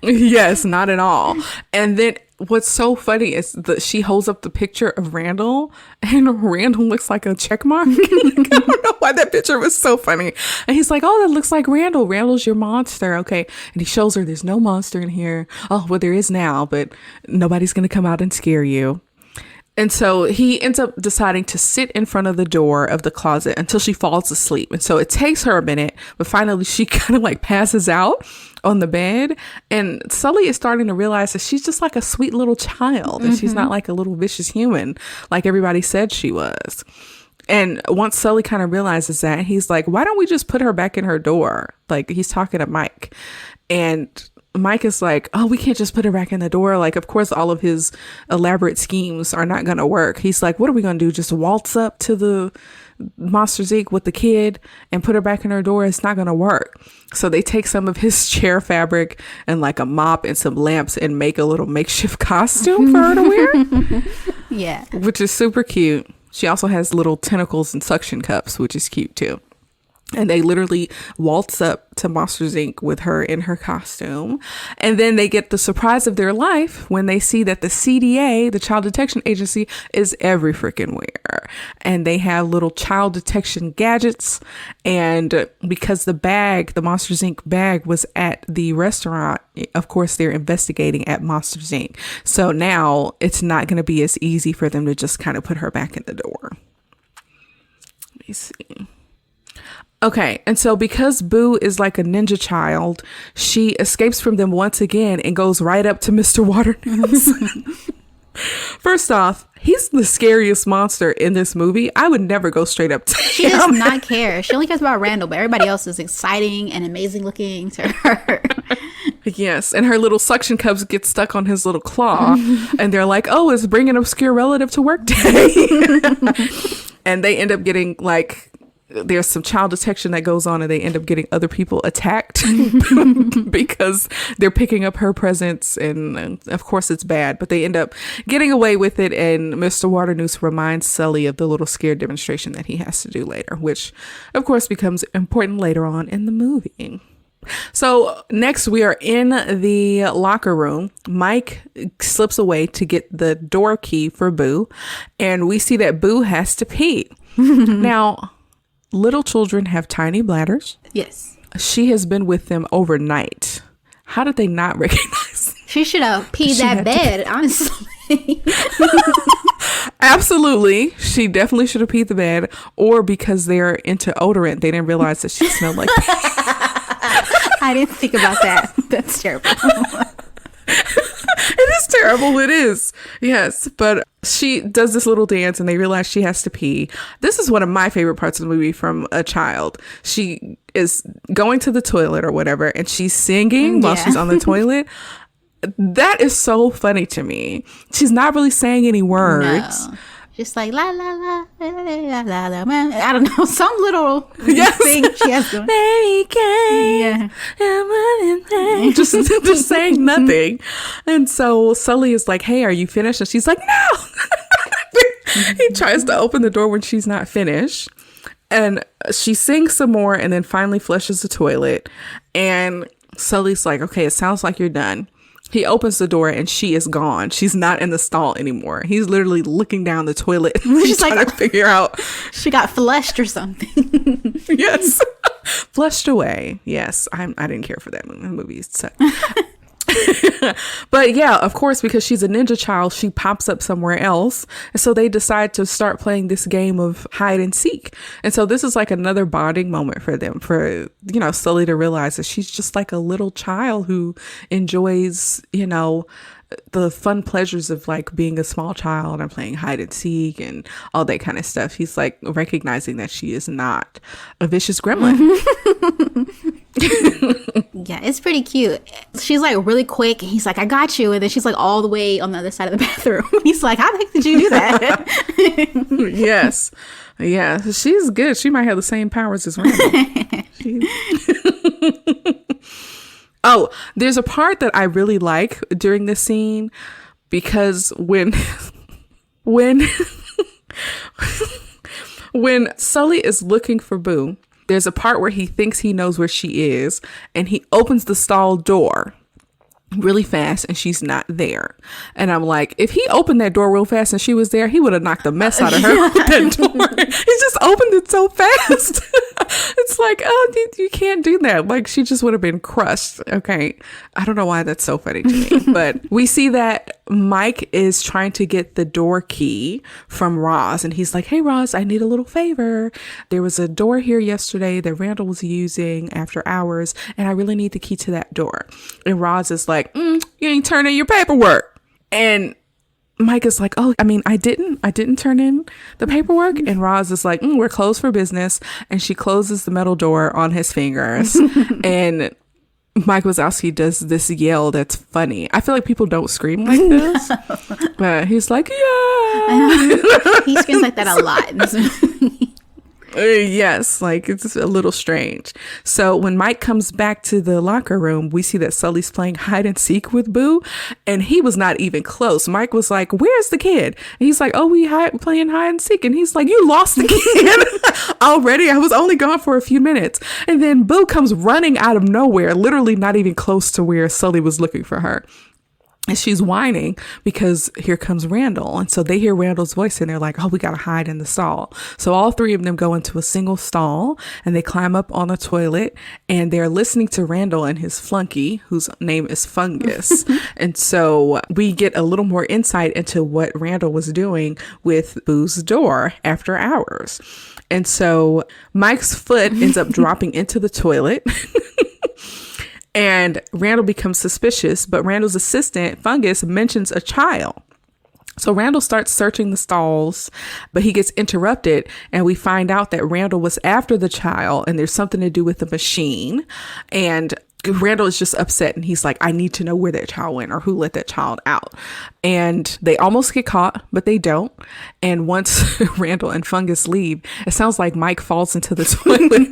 Yes, not at all. And then what's so funny is that she holds up the picture of Randall and Randall looks like a check mark. I don't know why that picture was so funny. And he's like, oh, that looks like Randall. Randall's your monster. Okay. And he shows her there's no monster in here. Oh, well, there is now, but nobody's going to come out and scare you. And so he ends up deciding to sit in front of the door of the closet until she falls asleep. And so it takes her a minute, but finally she kind of like passes out on the bed. And Sully is starting to realize that she's just like a sweet little child. And she's not like a little vicious human like everybody said she was. And once Sully kind of realizes that, he's like, why don't we just put her back in her door? Like, he's talking to Mike. And Mike is like, oh, we can't just put her back in the door. Like, of course, all of his elaborate schemes are not going to work. He's like, what are we going to do? Just waltz up to the Monsters Inc. with the kid and put her back in her door? It's not going to work. So they take some of his chair fabric and like a mop and some lamps and make a little makeshift costume for her to wear. Yeah. Which is super cute. She also has little tentacles and suction cups, which is cute too. And they literally waltz up to Monsters Inc. with her in her costume. And then they get the surprise of their life when they see that the CDA, the Child Detection Agency, is every freaking where. And they have little child detection gadgets. And because the bag, the Monsters Inc. bag was at the restaurant, of course, they're investigating at Monsters Inc. So now it's not going to be as easy for them to just kind of put her back in the door. Let me see. Okay, and so because Boo is like a ninja child, she escapes from them once again and goes right up to Mr. Waternoose. First off, he's the scariest monster in this movie. I would never go straight up to him. She does not care. She only cares about Randall, but everybody else is exciting and amazing looking to her. Yes, and her little suction cups get stuck on his little claw, and they're like, oh, it's bring an obscure relative to work day. And they end up getting like... there's some child detection that goes on and they end up getting other people attacked because they're picking up her presence. And of course it's bad, but they end up getting away with it. And Mr. Waternoose reminds Sully of the little scare demonstration that he has to do later, which of course becomes important later on in the movie. So next we are in the locker room. Mike slips away to get the door key for Boo. And we see that Boo has to pee. Now, little children have tiny bladders. Yes. She has been with them overnight. How did they not recognize? She should have peed that bed, honestly. Absolutely. She definitely should have peed the bed. Or because they're into odorant, they didn't realize that she smelled like pee. I didn't think about that. That's terrible. It is terrible. It is. Yes. But she does this little dance and they realize she has to pee. This is one of my favorite parts of the movie from a child. She is going to the toilet or whatever and she's singing while she's on the toilet. That is so funny to me. She's not really saying any words. No. Just like la la la la la la la man. I don't know, some little thing she has to. Yeah. Just saying nothing. And so Sully is like, "Hey, are you finished?" And she's like, "No." He tries to open the door when she's not finished. And she sings some more and then finally flushes the toilet. And Sully's like, "Okay, it sounds like you're done." He opens the door and she is gone. She's not in the stall anymore. He's literally looking down the toilet. She's trying to figure out. She got flushed or something. Yes. Flushed away. Yes. I didn't care for that movie. So. But yeah, of course, because she's a ninja child, she pops up somewhere else. And so they decide to start playing this game of hide and seek. And so this is like another bonding moment for them, for, Sully to realize that she's just like a little child who enjoys, the fun pleasures of like being a small child and playing hide and seek and all that kind of stuff. He's like recognizing that she is not a vicious gremlin. Yeah, it's pretty cute. She's like really quick. And he's like, I got you. And then she's like all the way on the other side of the bathroom. He's like, how the heck did you do that? Yes. Yeah, she's good. She might have the same powers as Randall. Oh, there's a part that I really like during this scene because when Sully is looking for Boo, there's a part where he thinks he knows where she is and he opens the stall door really fast and she's not there. And I'm like, if he opened that door real fast and she was there, he would have knocked the mess out of her with that door. He just opened it so fast. It's like, oh, you can't do that. Like, she just would have been crushed. Okay. I don't know why that's so funny to me. But we see that Mike is trying to get the door key from Roz. And he's like, hey, Roz, I need a little favor. There was a door here yesterday that Randall was using after hours. And I really need the key to that door. And Roz is like, you ain't turning your paperwork. And Mike is like, oh, I didn't turn in the paperwork. And Roz is like, we're closed for business. And she closes the metal door on his fingers. And Mike Wazowski does this yell that's funny. I feel like people don't scream like this. But he's like, yeah. He screams like that a lot in this movie. Yes, like it's a little strange. So when Mike comes back to the locker room, we see that Sully's playing hide and seek with Boo, and he was not even close. Mike was like, where's the kid? And he's like, oh, playing hide and seek. And he's like, you lost the kid already. I was only gone for a few minutes. And then Boo comes running out of nowhere, literally not even close to where Sully was looking for her. And she's whining because here comes Randall. And so they hear Randall's voice and they're like, oh, we got to hide in the stall. So all three of them go into a single stall and they climb up on a toilet and they're listening to Randall and his flunky, whose name is Fungus. And so we get a little more insight into what Randall was doing with Boo's door after hours. And so Mike's foot ends up dropping into the toilet. And Randall becomes suspicious, but Randall's assistant, Fungus, mentions a child. So Randall starts searching the stalls, but he gets interrupted. And we find out that Randall was after the child and there's something to do with the machine. And Randall is just upset and he's like, I need to know where that child went or who let that child out. And they almost get caught, but they don't. And once Randall and Fungus leave, it sounds like Mike falls into the toilet.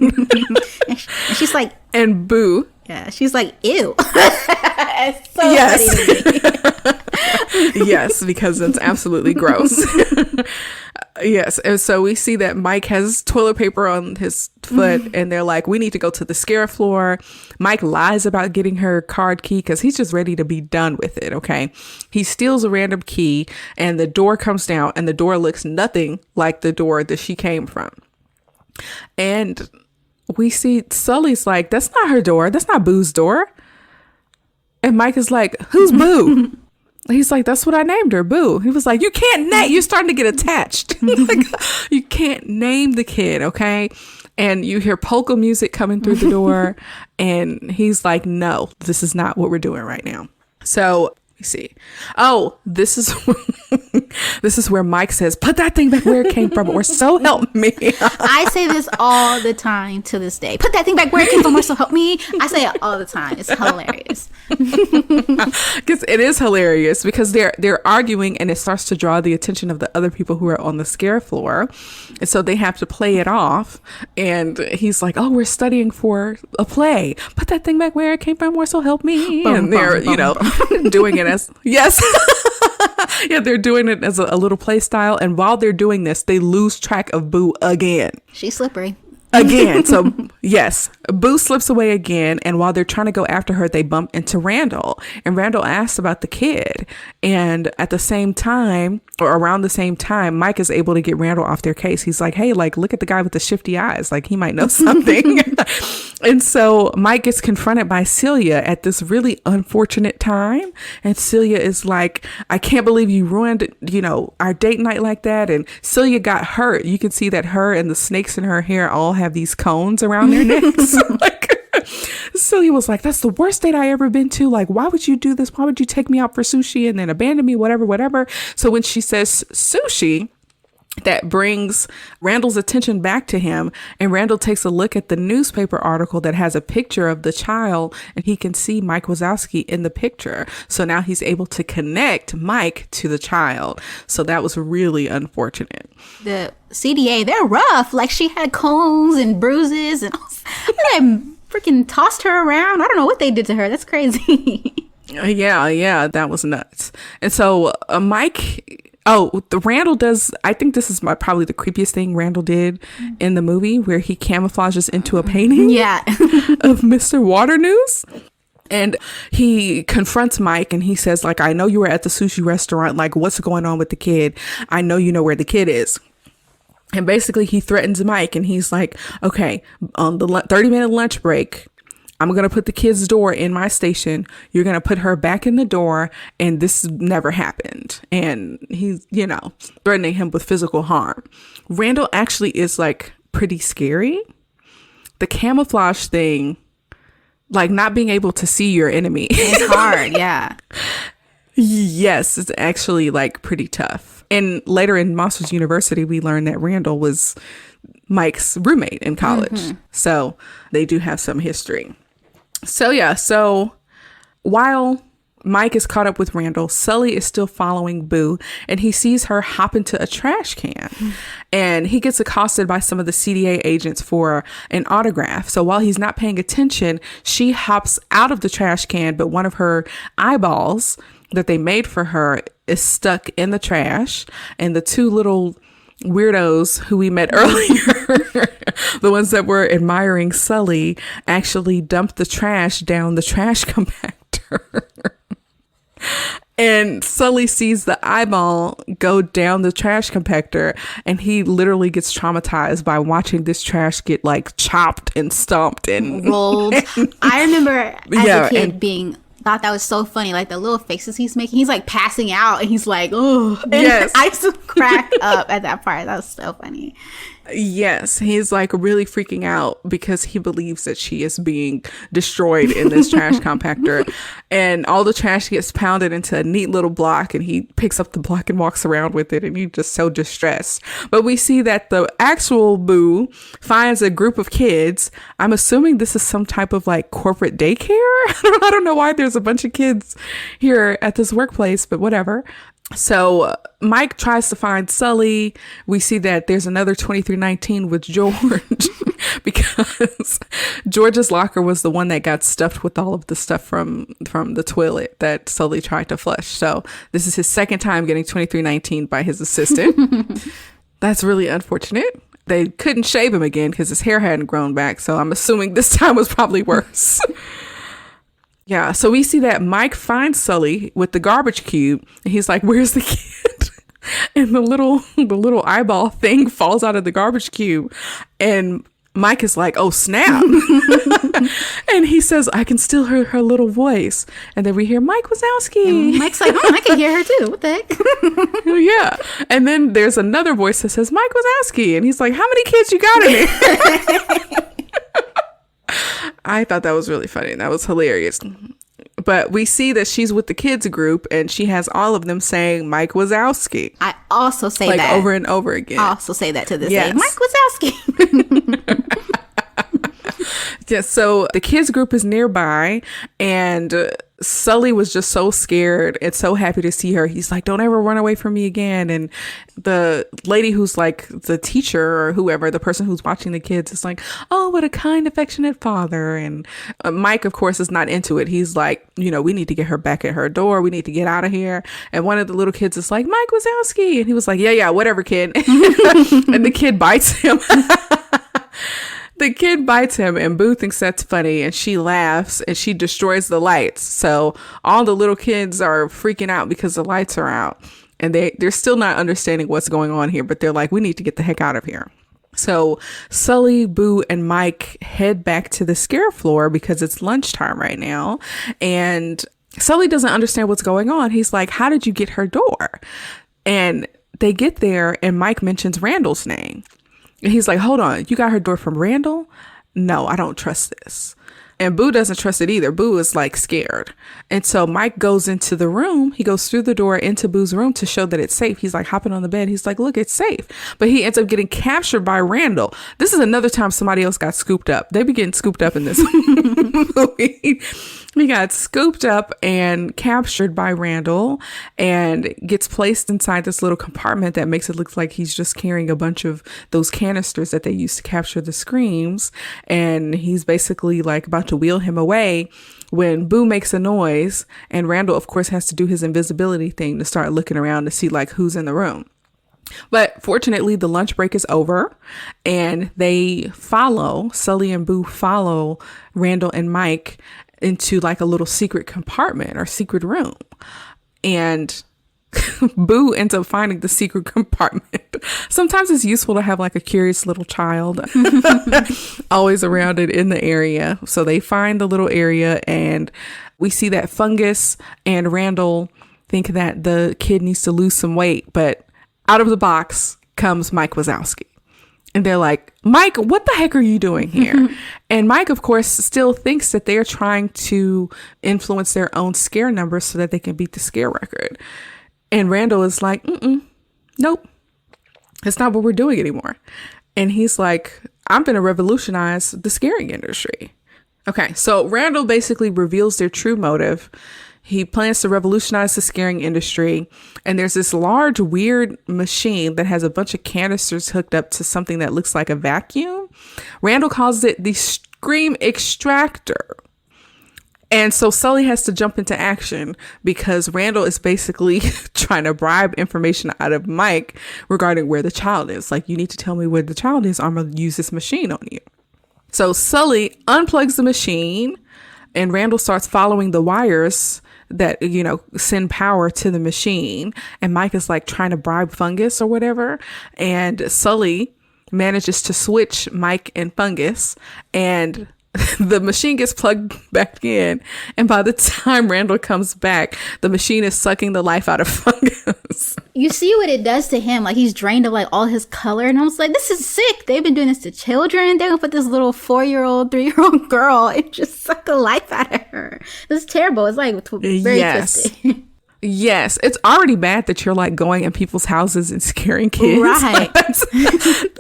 And she's like, and Boo. Yeah, she's like, ew. It's so funny to me. Yes, because it's absolutely gross. Yes. And so we see that Mike has toilet paper on his foot and they're like, we need to go to the scare floor. Mike lies about getting her card key because he's just ready to be done with it. Okay. He steals a random key and the door comes down and the door looks nothing like the door that she came from. And we see Sully's like, that's not her door. That's not Boo's door. And Mike is like, who's Boo? He's like, that's what I named her, Boo. He was like, you can't name. You're starting to get attached. Like, you can't name the kid, okay? And you hear polka music coming through the door. And he's like, no, this is not what we're doing right now. So see. Oh, this is where Mike says, put that thing back where it came from, or so help me. I say this all the time to this day. Put that thing back where it came from, or so help me. I say it all the time. It's hilarious. Because it is hilarious because they're arguing and it starts to draw the attention of the other people who are on the scare floor. And so they have to play it off. And he's like, oh, we're studying for a play. Put that thing back where it came from, or so help me. And they're, doing it as, yes. Yeah, they're doing it as a little play style. And while they're doing this, they lose track of Boo again. She's slippery. Again. So, yes, Boo slips away again. And while they're trying to go after her, they bump into Randall. And Randall asks about the kid. And at the same time, or around the same time, Mike is able to get Randall off their case. He's like, hey, like, look at the guy with the shifty eyes. Like, he might know something. And so Mike gets confronted by Celia at this really unfortunate time. And Celia is like, I can't believe you ruined, our date night like that. And Celia got hurt. You can see that her and the snakes in her hair all have these cones around their necks. Celia was like, that's the worst date I ever been to. Like, why would you do this? Why would you take me out for sushi and then abandon me? Whatever. So when she says sushi, that brings Randall's attention back to him, and Randall takes a look at the newspaper article that has a picture of the child, and he can see Mike Wazowski in the picture. So now he's able to connect Mike to the child. So that was really unfortunate. The CDA, they're rough. Like, she had cones and bruises, and they freaking tossed her around. I don't know what they did to her. That's crazy. Yeah, that was nuts. And so Mike... the Randall does, I think this is probably the creepiest thing Randall did in the movie, where he camouflages into a painting of Mr. Waternoose. And he confronts Mike and he says, like, I know you were at the sushi restaurant. Like, what's going on with the kid? I know you know where the kid is. And basically he threatens Mike and he's like, okay, on the 30-minute lunch break, I'm going to put the kid's door in my station. You're going to put her back in the door. And this never happened. And he's, threatening him with physical harm. Randall actually is like pretty scary. The camouflage thing, like not being able to see your enemy. It's hard. Yeah. Yes, it's actually like pretty tough. And later in Monsters University, we learned that Randall was Mike's roommate in college. Mm-hmm. So they do have some history. So while Mike is caught up with Randall, Sully is still following Boo, and he sees her hop into a trash can, and he gets accosted by some of the CDA agents for an autograph. So while he's not paying attention, she hops out of the trash can, but one of her eyeballs that they made for her is stuck in the trash, and the two little weirdos who we met earlier, the ones that were admiring Sully, actually dumped the trash down the trash compactor. And Sully sees the eyeball go down the trash compactor, and he literally gets traumatized by watching this trash get like chopped and stomped and rolled. I remember as a kid thought that was so funny, like the little faces he's making. He's like passing out and he's like, oh, yes. I used to crack up at that part. That was so funny. Yes, he's like really freaking out because he believes that she is being destroyed in this trash compactor, and all the trash gets pounded into a neat little block, and he picks up the block and walks around with it, and he's just so distressed. But we see that the actual Boo finds a group of kids. I'm assuming this is some type of like corporate daycare. I don't know why there's a bunch of kids here at this workplace, but whatever. So Mike tries to find Sully. We see that there's another 2319 with George because George's locker was the one that got stuffed with all of the stuff from the toilet that Sully tried to flush. So this is his second time getting 2319 by his assistant. That's really unfortunate. They couldn't shave him again because his hair hadn't grown back. So I'm assuming this time was probably worse. Yeah, so we see that Mike finds Sully with the garbage cube, and he's like, where's the kid? And the little eyeball thing falls out of the garbage cube, and Mike is like, oh, snap. And he says, I can still hear her little voice. And then we hear Mike Wazowski. And Mike's like, oh, I can hear her too. What the heck? Yeah. And then there's another voice that says, Mike Wazowski. And he's like, how many kids you got in there? I thought that was really funny. That was hilarious. But we see that she's with the kids group, and she has all of them saying Mike Wazowski. I also say like that. Over and over again. I also say that to this day. Mike Wazowski. Yes, so the kids group is nearby, and Sully was just so scared and so happy to see her. He's like, don't ever run away from me again. And the lady who's like the teacher or whoever, the person who's watching the kids, is like, oh, what a kind, affectionate father. And Mike, of course, is not into it. He's like, we need to get her back at her door. We need to get out of here. And one of the little kids is like, Mike Wazowski. And he was like, yeah, whatever, kid. And the kid bites him. The kid bites him, and Boo thinks that's funny, and she laughs, and she destroys the lights. So all the little kids are freaking out because the lights are out, and they're still not understanding what's going on here, but they're like, we need to get the heck out of here. So Sully, Boo, and Mike head back to the scare floor because it's lunchtime right now. And Sully doesn't understand what's going on. He's like, how did you get her door? And they get there and Mike mentions Randall's name. And he's like, hold on, you got her door from Randall? No, I don't trust this. And Boo doesn't trust it either. Boo is like scared. And so Mike goes into the room. He goes through the door into Boo's room to show that it's safe. He's like hopping on the bed. He's like, look, it's safe. But he ends up getting captured by Randall. This is another time somebody else got scooped up. They be getting scooped up in this movie. He got scooped up and captured by Randall and gets placed inside this little compartment that makes it look like he's just carrying a bunch of those canisters that they used to capture the screams. And he's basically like about to wheel him away when Boo makes a noise. And Randall, of course, has to do his invisibility thing to start looking around to see like who's in the room. But fortunately, the lunch break is over and Sully and Boo follow Randall and Mike into like a little secret compartment or secret room. And Boo ends up finding the secret compartment. Sometimes it's useful to have like a curious little child always around it in the area. So they find the little area and we see that Fungus and Randall think that the kid needs to lose some weight. But out of the box comes Mike Wazowski. And they're like, Mike, what the heck are you doing here? And Mike, of course, still thinks that they're trying to influence their own scare numbers so that they can beat the scare record. And Randall is like, nope, that's not what we're doing anymore. And he's like, I'm going to revolutionize the scaring industry. Okay, so Randall basically reveals their true motive. He plans to revolutionize the scaring industry. And there's this large, weird machine that has a bunch of canisters hooked up to something that looks like a vacuum. Randall calls it the Scream Extractor. And so Sully has to jump into action because Randall is basically trying to bribe information out of Mike regarding where the child is. Like, you need to tell me where the child is. I'm going to use this machine on you. So Sully unplugs the machine and Randall starts following the wires that, send power to the machine. And Mike is like trying to bribe Fungus or whatever. And Sully manages to switch Mike and Fungus and the machine gets plugged back in. And by the time Randall comes back, the machine is sucking the life out of Fungus. You see what it does to him. Like, he's drained of like all his color. And I was like, this is sick. They've been doing this to children. They're going to put this little 4-year-old, 3-year-old girl and just suck the life out of her. This is terrible. It's like very twisted. Yes, it's already bad that you're like going in people's houses and scaring kids. Right.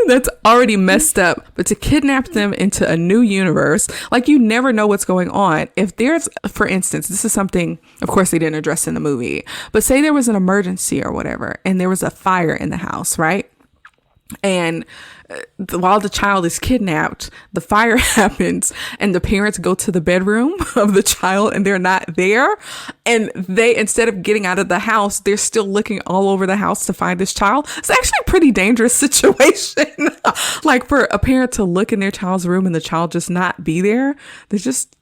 That's already messed up. But to kidnap them into a new universe, like, you never know what's going on. If there's, for instance, this is something, of course, they didn't address in the movie, but say there was an emergency or whatever, and there was a fire in the house, right? And while the child is kidnapped, the fire happens and the parents go to the bedroom of the child and they're not there. And they, instead of getting out of the house, they're still looking all over the house to find this child. It's actually a pretty dangerous situation. Like, for a parent to look in their child's room and the child just not be there, they just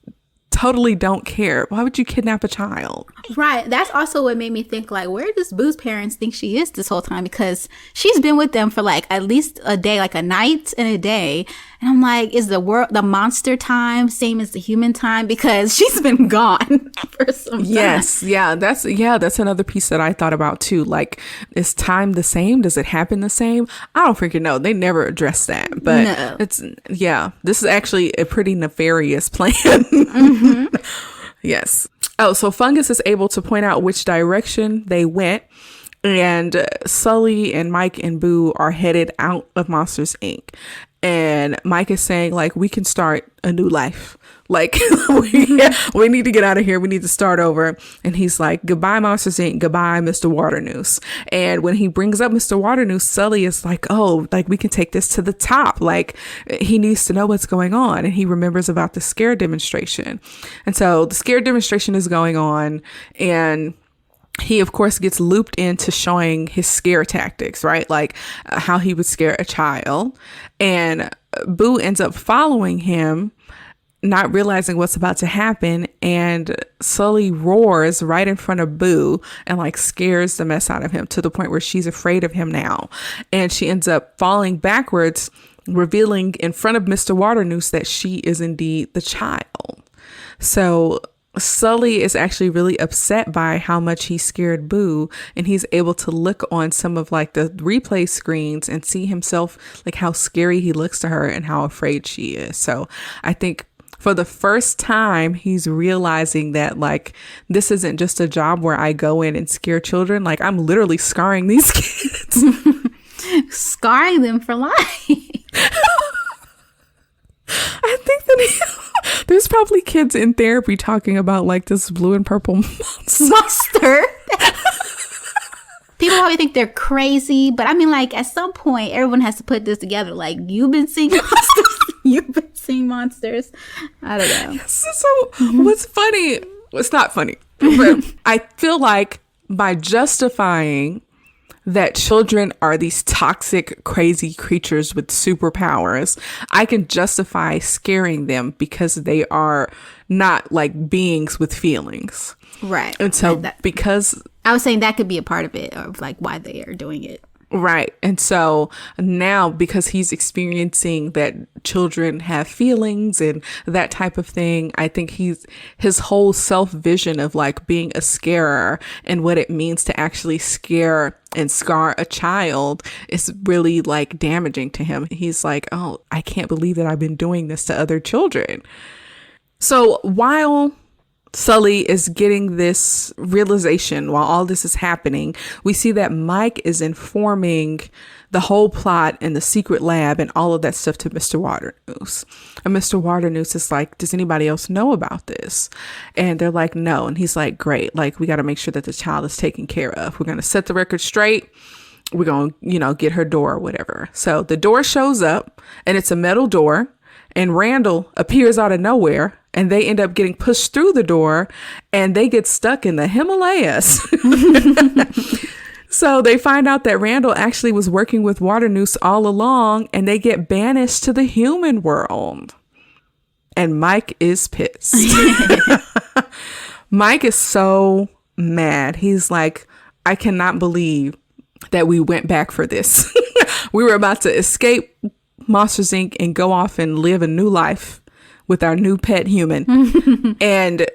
totally don't care. Why would you kidnap a child? Right. That's also what made me think, like, where does Boo's parents think she is this whole time? Because she's been with them for like at least a day, like a night and a day. And I'm like, is the monster time same as the human time? Because she's been gone for some time. Yes. Yeah. That's another piece that I thought about too. Like, is time the same? Does it happen the same? I don't freaking know. They never addressed that. But no. This is actually a pretty nefarious plan. Mm-hmm. Yes. Oh, so Fungus is able to point out which direction they went. And Sully and Mike and Boo are headed out of Monsters, Inc. And Mike is saying, like, we can start a new life. Like, we need to get out of here. We need to start over. And he's like, goodbye, Monsters, Inc. Goodbye, Mr. Waternoose. And when he brings up Mr. Waternoose, Sully is like, oh, like, we can take this to the top. Like, he needs to know what's going on. And he remembers about the scare demonstration. And so the scare demonstration is going on. And he, of course, gets looped into showing his scare tactics, right? Like how he would scare a child. And Boo ends up following him, not realizing what's about to happen. And Sully roars right in front of Boo and like scares the mess out of him to the point where she's afraid of him now. And she ends up falling backwards revealing in front of Mr. Waternoose that she is indeed the child. So Sully is actually really upset by how much he scared Boo, and he's able to look on some of like the replay screens and see himself, like how scary he looks to her and how afraid she is. So I think for the first time, he's realizing that like this isn't just a job where I go in and scare children. Like I'm literally scarring these kids. Scarring them for life. I think that there's probably kids in therapy talking about like this blue and purple monster. People probably think they're crazy, but I mean, like at some point, everyone has to put this together. Like you've been seeing monsters. You've been seeing monsters. I don't know. So what's funny? It's not funny, but I feel like by justifying that children are these toxic, crazy creatures with superpowers, I can justify scaring them because they are not like beings with feelings. Right. And so because I was saying that could be a part of it, of like why they are doing it. Right. And so now because he's experiencing that children have feelings and that type of thing, I think his whole self-vision of like being a scarer and what it means to actually scare and scar a child is really like damaging to him. He's like, oh, I can't believe that I've been doing this to other children. So while Sully is getting this realization while all this is happening, we see that Mike is informing the whole plot and the secret lab and all of that stuff to Mr. Waternoose. And Mr. Waternoose is like, does anybody else know about this? And they're like, no. And he's like, great. Like, we got to make sure that the child is taken care of. We're going to set the record straight. We're going to, get her door or whatever. So the door shows up and it's a metal door. And Randall appears out of nowhere and they end up getting pushed through the door and they get stuck in the Himalayas. So they find out that Randall actually was working with Waternoose all along and they get banished to the human world. And Mike is pissed. Mike is so mad. He's like, I cannot believe that we went back for this. We were about to escape Monsters Inc. and go off and live a new life with our new pet human. And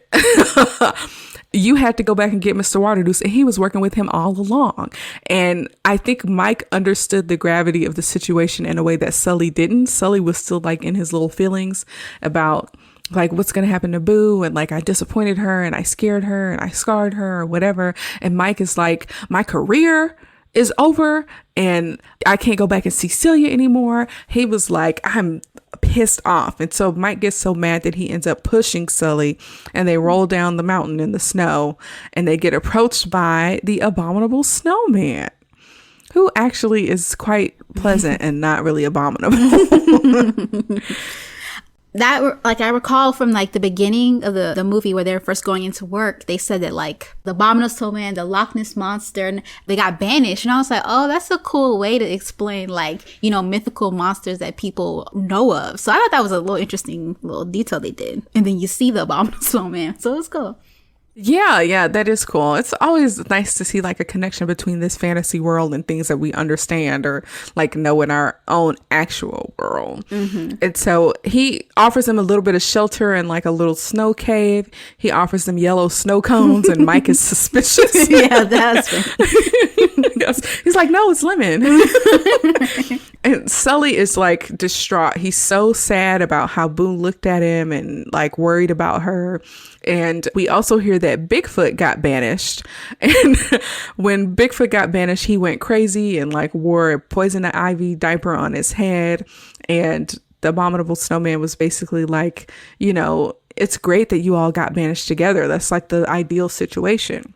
you had to go back and get Mr. Waternoose, and he was working with him all along. And I think Mike understood the gravity of the situation in a way that Sully didn't. Sully was still like in his little feelings about like what's going to happen to Boo, and like I disappointed her and I scared her and I scarred her or whatever. And Mike is like, my career is over and I can't go back and see Celia anymore. He was like, I'm pissed off. And so Mike gets so mad that he ends up pushing Sully and they roll down the mountain in the snow and they get approached by the abominable snowman, who actually is quite pleasant and not really abominable. That, like, I recall from like the beginning of the movie where they're first going into work, they said that like the abominable snowman, the Loch Ness monster, and they got banished. And I was like, oh, that's a cool way to explain like, mythical monsters that people know of. So I thought that was a little interesting little detail they did. And then you see the abominable snowman. So it was cool. Yeah, that is cool. It's always nice to see like a connection between this fantasy world and things that we understand or like know in our own actual world. Mm-hmm. And so he offers them a little bit of shelter in like a little snow cave. He offers them yellow snow cones and Mike is suspicious. Yeah, that's right. He's like, no, it's lemon. And Sully is like distraught. He's so sad about how Boone looked at him and like worried about her. And we also hear that Bigfoot got banished. And when Bigfoot got banished, he went crazy and like wore a poison ivy diaper on his head. And the abominable snowman was basically like, it's great that you all got banished together. That's like the ideal situation.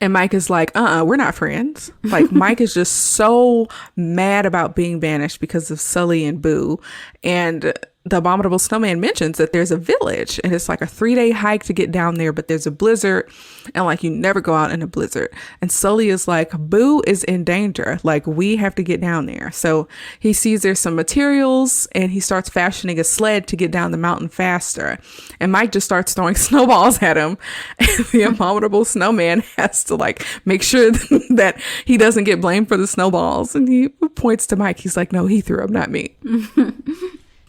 And Mike is like, we're not friends. Like Mike is just so mad about being banished because of Sully and Boo. And the Abominable Snowman mentions that there's a village and it's like a 3-day hike to get down there, but there's a blizzard and like you never go out in a blizzard. And Sully is like, Boo is in danger. Like, we have to get down there. So he sees there's some materials and he starts fashioning a sled to get down the mountain faster. And Mike just starts throwing snowballs at him. And the Abominable Snowman has to like make sure that he doesn't get blamed for the snowballs. And he points to Mike. He's like, no, he threw them, not me.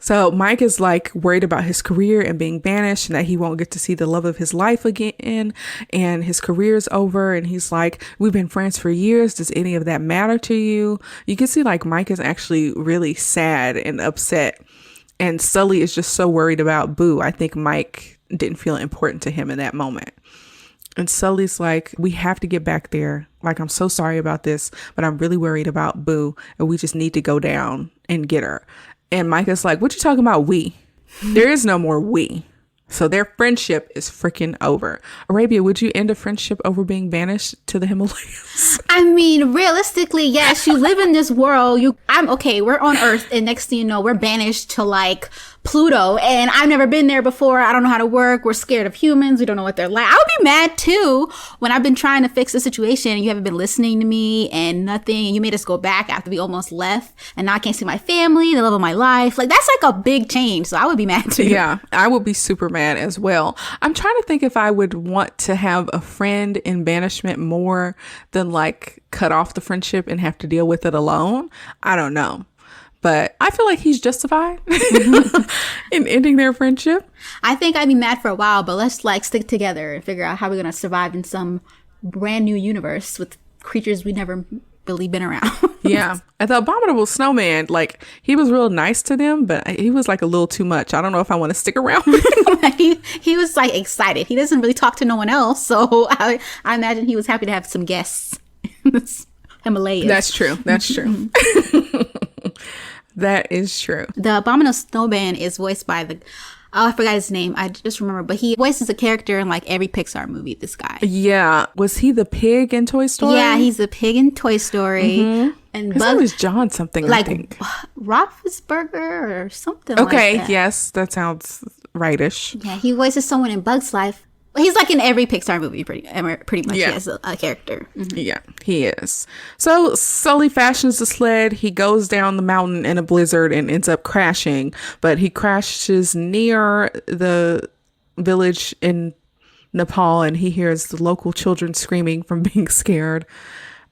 So Mike is like worried about his career and being banished and that he won't get to see the love of his life again and his career's over. And he's like, we've been friends for years. Does any of that matter to you? You can see like Mike is actually really sad and upset. And Sully is just so worried about Boo. I think Mike didn't feel important to him in that moment. And Sully's like, we have to get back there. Like, I'm so sorry about this, but I'm really worried about Boo. And we just need to go down and get her. And Mike is like, what you talking about, we? There is no more we. So their friendship is freaking over. Arabia, would you end a friendship over being banished to the Himalayas? I mean, realistically, yes, you live in this world. I'm okay. We're on Earth. And next thing you know, we're banished to like Pluto. And I've never been there before. I don't know how to work. We're scared of humans. We don't know what they're like. I would be mad too when I've been trying to fix the situation and you haven't been listening to me and nothing. And you made us go back after we almost left. And now I can't see my family, the love of my life. Like, that's like a big change. So I would be mad too. Yeah, I would be super mad as well. I'm trying to think if I would want to have a friend in banishment more than like cut off the friendship and have to deal with it alone. I don't know. But I feel like he's justified in ending their friendship. I think I'd be mad for a while, but let's like stick together and figure out how we're going to survive in some brand new universe with creatures we never really been around. Yeah. And the Abominable Snowman, like, he was real nice to them, but he was like a little too much. I don't know if I want to stick around with him. he was like excited. He doesn't really talk to no one else. So I imagine he was happy to have some guests in the Himalayas. That's true. That's true. That is true. The Abominable Snowman is voiced by I forgot his name. I just remember. But he voices a character in like every Pixar movie, this guy. Yeah. Was he the pig in Toy Story? Yeah, he's the pig in Toy Story. Mm-hmm. And his name is John something, like, I think. Roethlisberger or something like that. Okay, yes. That sounds rightish. Yeah, he voices someone in Bug's Life. He's like in every Pixar movie, pretty much. Yeah. He has a character. Mm-hmm. Yeah, he is. So Sully fashions the sled. He goes down the mountain in a blizzard and ends up crashing. But he crashes near the village in Nepal and he hears the local children screaming from being scared.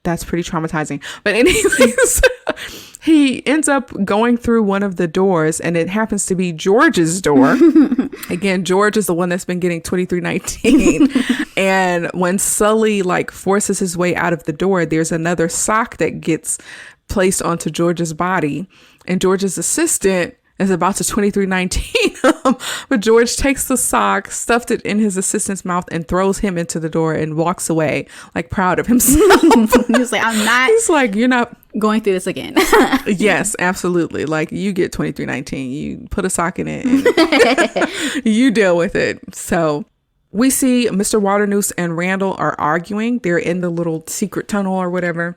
That's pretty traumatizing. But anyways, he ends up going through one of the doors and it happens to be George's door. Again, George is the one that's been getting 2319. And when Sully like forces his way out of the door, there's another sock that gets placed onto George's body. And George's assistant is about to 2319 him, but George takes the sock, stuffed it in his assistant's mouth, and throws him into the door and walks away, like proud of himself. He's like, I'm not. He's like, you're not going through this again. Yes, absolutely. Like, you get 2319. You put a sock in it, and you deal with it. So we see Mr. Waternoose and Randall are arguing. They're in the little secret tunnel or whatever.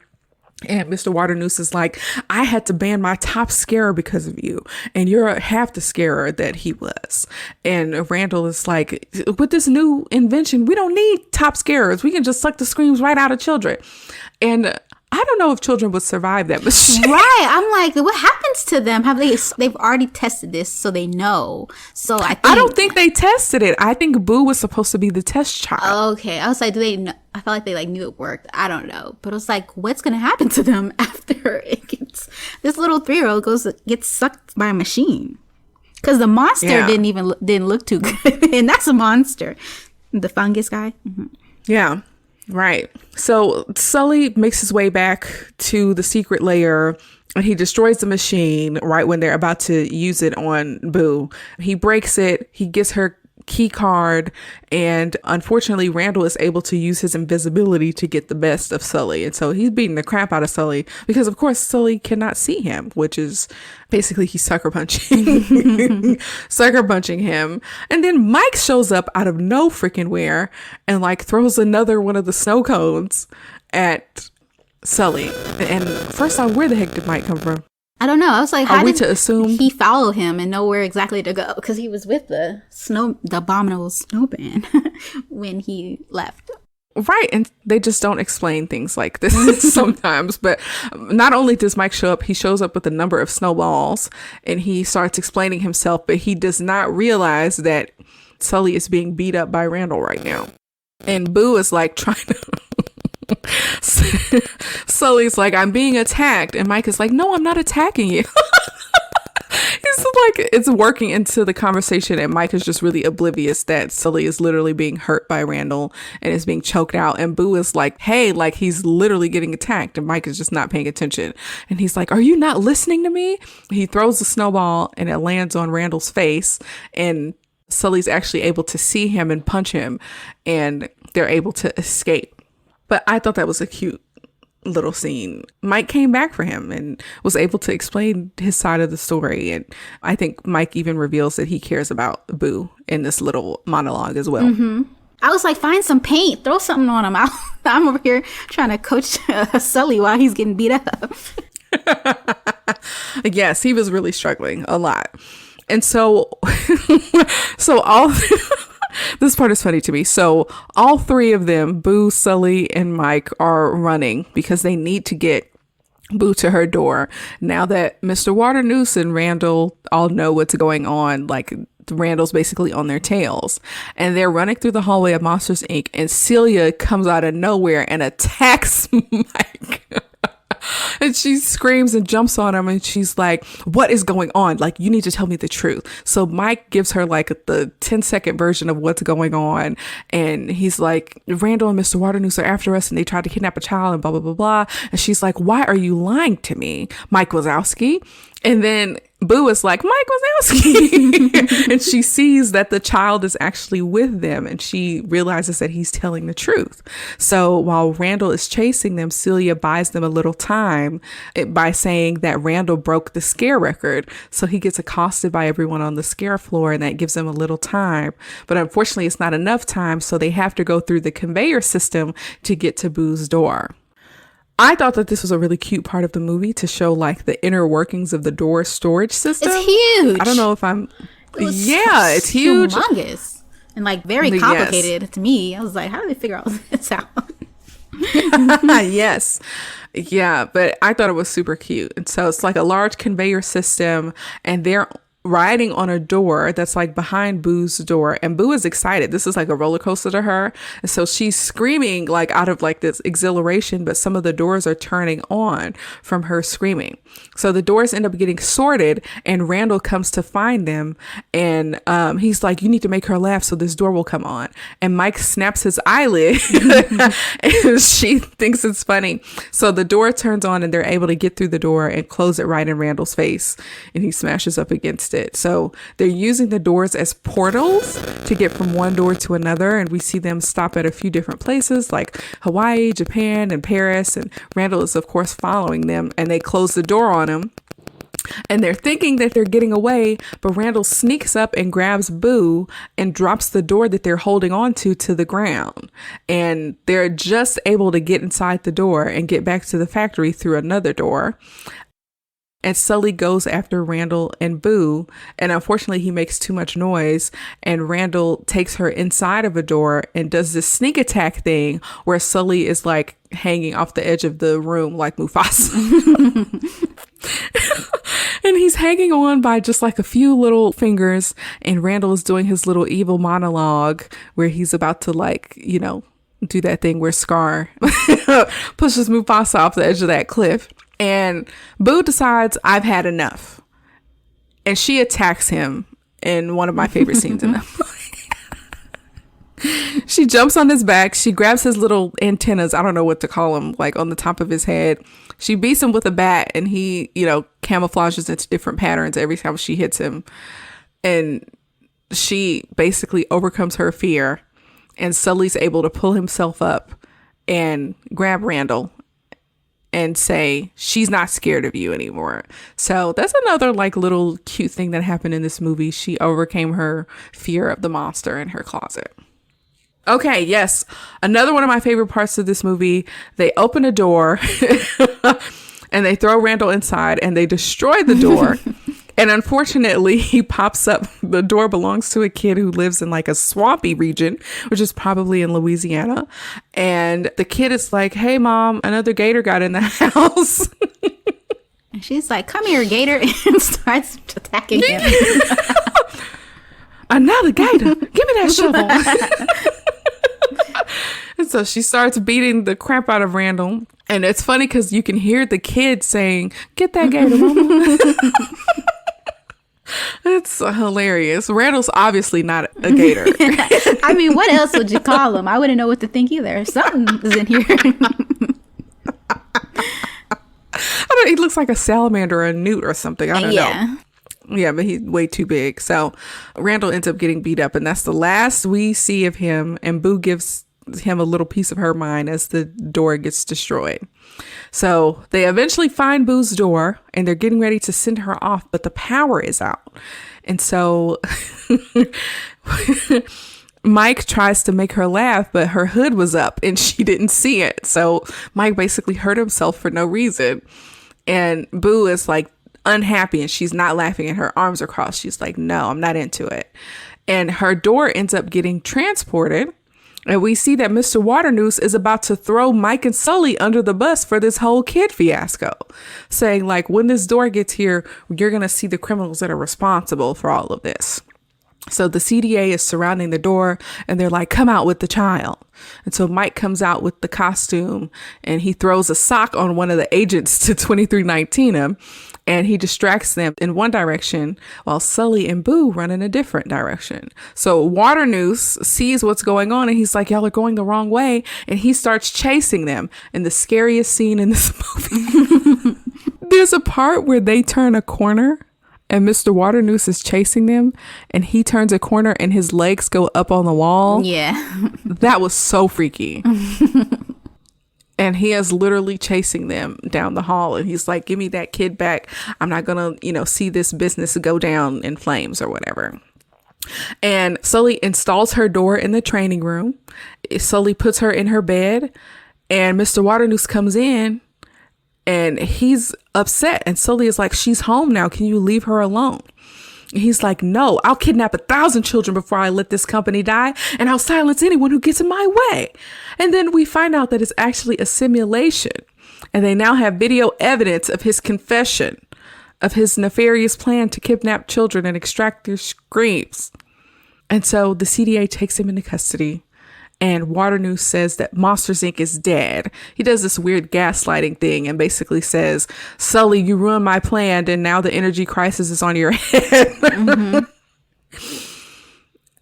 And Mr. Waternoose is like, I had to ban my top scarer because of you. And you're half the scarer that he was. And Randall is like, with this new invention, we don't need top scarers. We can just suck the screams right out of children. And I don't know if children would survive that machine. Right. I'm like, what happens to them? They've already tested this, so they know. So I don't think they tested it. I think Boo was supposed to be the test child. Okay. I was like, do they know? I felt like they like knew it worked. I don't know. But it was like, what's going to happen to them after it gets, this little 3-year-old gets sucked by a machine? Because the monster didn't look too good. And that's a monster. The fungus guy. Mm-hmm. Yeah. Right. So Sully makes his way back to the secret lair and he destroys the machine right when they're about to use it on Boo. He breaks it. He gets her key card, and unfortunately Randall is able to use his invisibility to get the best of Sully, and so he's beating the crap out of Sully because of course Sully cannot see him, which is basically he's sucker punching him. And then Mike shows up out of no freaking where and like throws another one of the snow cones at Sully. And first off, where the heck did Mike come from? I don't know. I was like, Are how we did to assume he follow him and know where exactly to go? Because he was with the abominable snowman when he left. Right, and they just don't explain things like this sometimes. But not only does Mike show up, he shows up with a number of snowballs, and he starts explaining himself, but he does not realize that Sully is being beat up by Randall right now. And Boo is like trying to... Sully's like, I'm being attacked. And Mike is like, no, I'm not attacking you. It's like it's working into the conversation, and Mike is just really oblivious that Sully is literally being hurt by Randall and is being choked out. And Boo is like, hey, like he's literally getting attacked, and Mike is just not paying attention. And he's like, are you not listening to me? He throws the snowball and it lands on Randall's face, and Sully's actually able to see him and punch him, and they're able to escape. But I thought that was a cute little scene. Mike came back for him and was able to explain his side of the story. And I think Mike even reveals that he cares about Boo in this little monologue as well. Mm-hmm. I was like, find some paint, throw something on him. I'm over here trying to coach Sully while he's getting beat up. Yes, he was really struggling a lot. And so all this part is funny to me. So all three of them, Boo, Sully, and Mike, are running because they need to get Boo to her door. Now that Mr. Waternoose and Randall all know what's going on, like Randall's basically on their tails. And they're running through the hallway of Monsters, Inc. And Celia comes out of nowhere and attacks Mike. And she screams and jumps on him, and she's like, what is going on? Like, you need to tell me the truth. So Mike gives her like the 10-second version of what's going on. And he's like, Randall and Mr. Waternoose are after us, and they tried to kidnap a child and blah, blah, blah, blah. And she's like, why are you lying to me, Mike Wazowski? And then Boo is like, Mike Wazowski. And she sees that the child is actually with them, and she realizes that he's telling the truth. So while Randall is chasing them, Celia buys them a little time by saying that Randall broke the scare record. So he gets accosted by everyone on the scare floor, and that gives them a little time. But unfortunately, it's not enough time. So they have to go through the conveyor system to get to Boo's door. I thought that this was a really cute part of the movie to show like the inner workings of the door storage system. It's huge. I don't know if I'm... Yeah, it's huge. Humongous. And like very complicated to me. I was like, how do they figure all this out? Yes. Yeah, but I thought it was super cute. And so it's like a large conveyor system, and they're riding on a door that's like behind Boo's door, and Boo is excited. This is like a roller coaster to her, and so she's screaming like out of like this exhilaration, but some of the doors are turning on from her screaming. So the doors end up getting sorted, and Randall comes to find them, and he's like, you need to make her laugh so this door will come on. And Mike snaps his eyelid and she thinks it's funny. So the door turns on, and they're able to get through the door and close it right in Randall's face, and he smashes up against it. So they're using the doors as portals to get from one door to another, and we see them stop at a few different places like Hawaii, Japan, and Paris, and Randall is of course following them, and they close the door on him, and they're thinking that they're getting away, but Randall sneaks up and grabs Boo and drops the door that they're holding on to the ground, and they're just able to get inside the door and get back to the factory through another door. And Sully goes after Randall and Boo, and unfortunately he makes too much noise, and Randall takes her inside of a door and does this sneak attack thing where Sully is like hanging off the edge of the room like Mufasa. And he's hanging on by just like a few little fingers, and Randall is doing his little evil monologue where he's about to like, you know, do that thing where Scar pushes Mufasa off the edge of that cliff. And Boo decides, I've had enough. And she attacks him in one of my favorite scenes in the movie. She jumps on his back. She grabs his little antennas. I don't know what to call them, like on the top of his head. She beats him with a bat, and he, you know, camouflages into different patterns every time she hits him. And she basically overcomes her fear. And Sully's able to pull himself up and grab Randall and say, she's not scared of you anymore. So that's another like little cute thing that happened in this movie. She overcame her fear of the monster in her closet. Okay, yes. Another one of my favorite parts of this movie, they open a door And they throw Randall inside and they destroy the door. And unfortunately, he pops up. The door belongs to a kid who lives in like a swampy region, which is probably in Louisiana. And the kid is like, hey, Mom, another gator got in the house. And she's like, come here, gator, and starts attacking him. Another gator. Give me that shovel. And so she starts beating the crap out of Randall. And it's funny because you can hear the kid saying, get that gator, Mama. It's hilarious. Randall's obviously not a gator. I mean, what else would you call him? I wouldn't know what to think either. Something is in here. He looks like a salamander or a newt or something. I don't know. Yeah, but he's way too big. So Randall ends up getting beat up, and that's the last we see of him. And Boo gives him a little piece of her mind as the door gets destroyed. So they eventually find Boo's door and they're getting ready to send her off, but the power is out. And so Mike tries to make her laugh, but her hood was up and she didn't see it. So Mike basically hurt himself for no reason. And Boo is like unhappy and she's not laughing and her arms are crossed. She's like, no, I'm not into it. And her door ends up getting transported. And we see that Mr. Waternoose is about to throw Mike and Sully under the bus for this whole kid fiasco, saying like, when this door gets here, you're going to see the criminals that are responsible for all of this. So the CDA is surrounding the door and they're like, come out with the child. And so Mike comes out with the costume and he throws a sock on one of the agents to 2319 him. And he distracts them in one direction while Sully and Boo run in a different direction. So Waternoose sees what's going on and he's like, y'all are going the wrong way. And he starts chasing them in the scariest scene in this movie. There's a part where they turn a corner and Mr. Waternoose is chasing them and he turns a corner and his legs go up on the wall. Yeah. That was so freaky. And he is literally chasing them down the hall. And he's like, give me that kid back. I'm not going to, see this business go down in flames or whatever. And Sully installs her door in the training room. Sully puts her in her bed. And Mr. Waternoose comes in and he's upset. And Sully is like, she's home now. Can you leave her alone? And he's like, no, I'll kidnap 1,000 children before I let this company die. And I'll silence anyone who gets in my way. And then we find out that it's actually a simulation. And they now have video evidence of his confession of his nefarious plan to kidnap children and extract their screams. And so the CDA takes him into custody. And Waternoose says that Monsters, Inc. is dead. He does this weird gaslighting thing and basically says, Sully, you ruined my plan and now the energy crisis is on your head. Mm-hmm.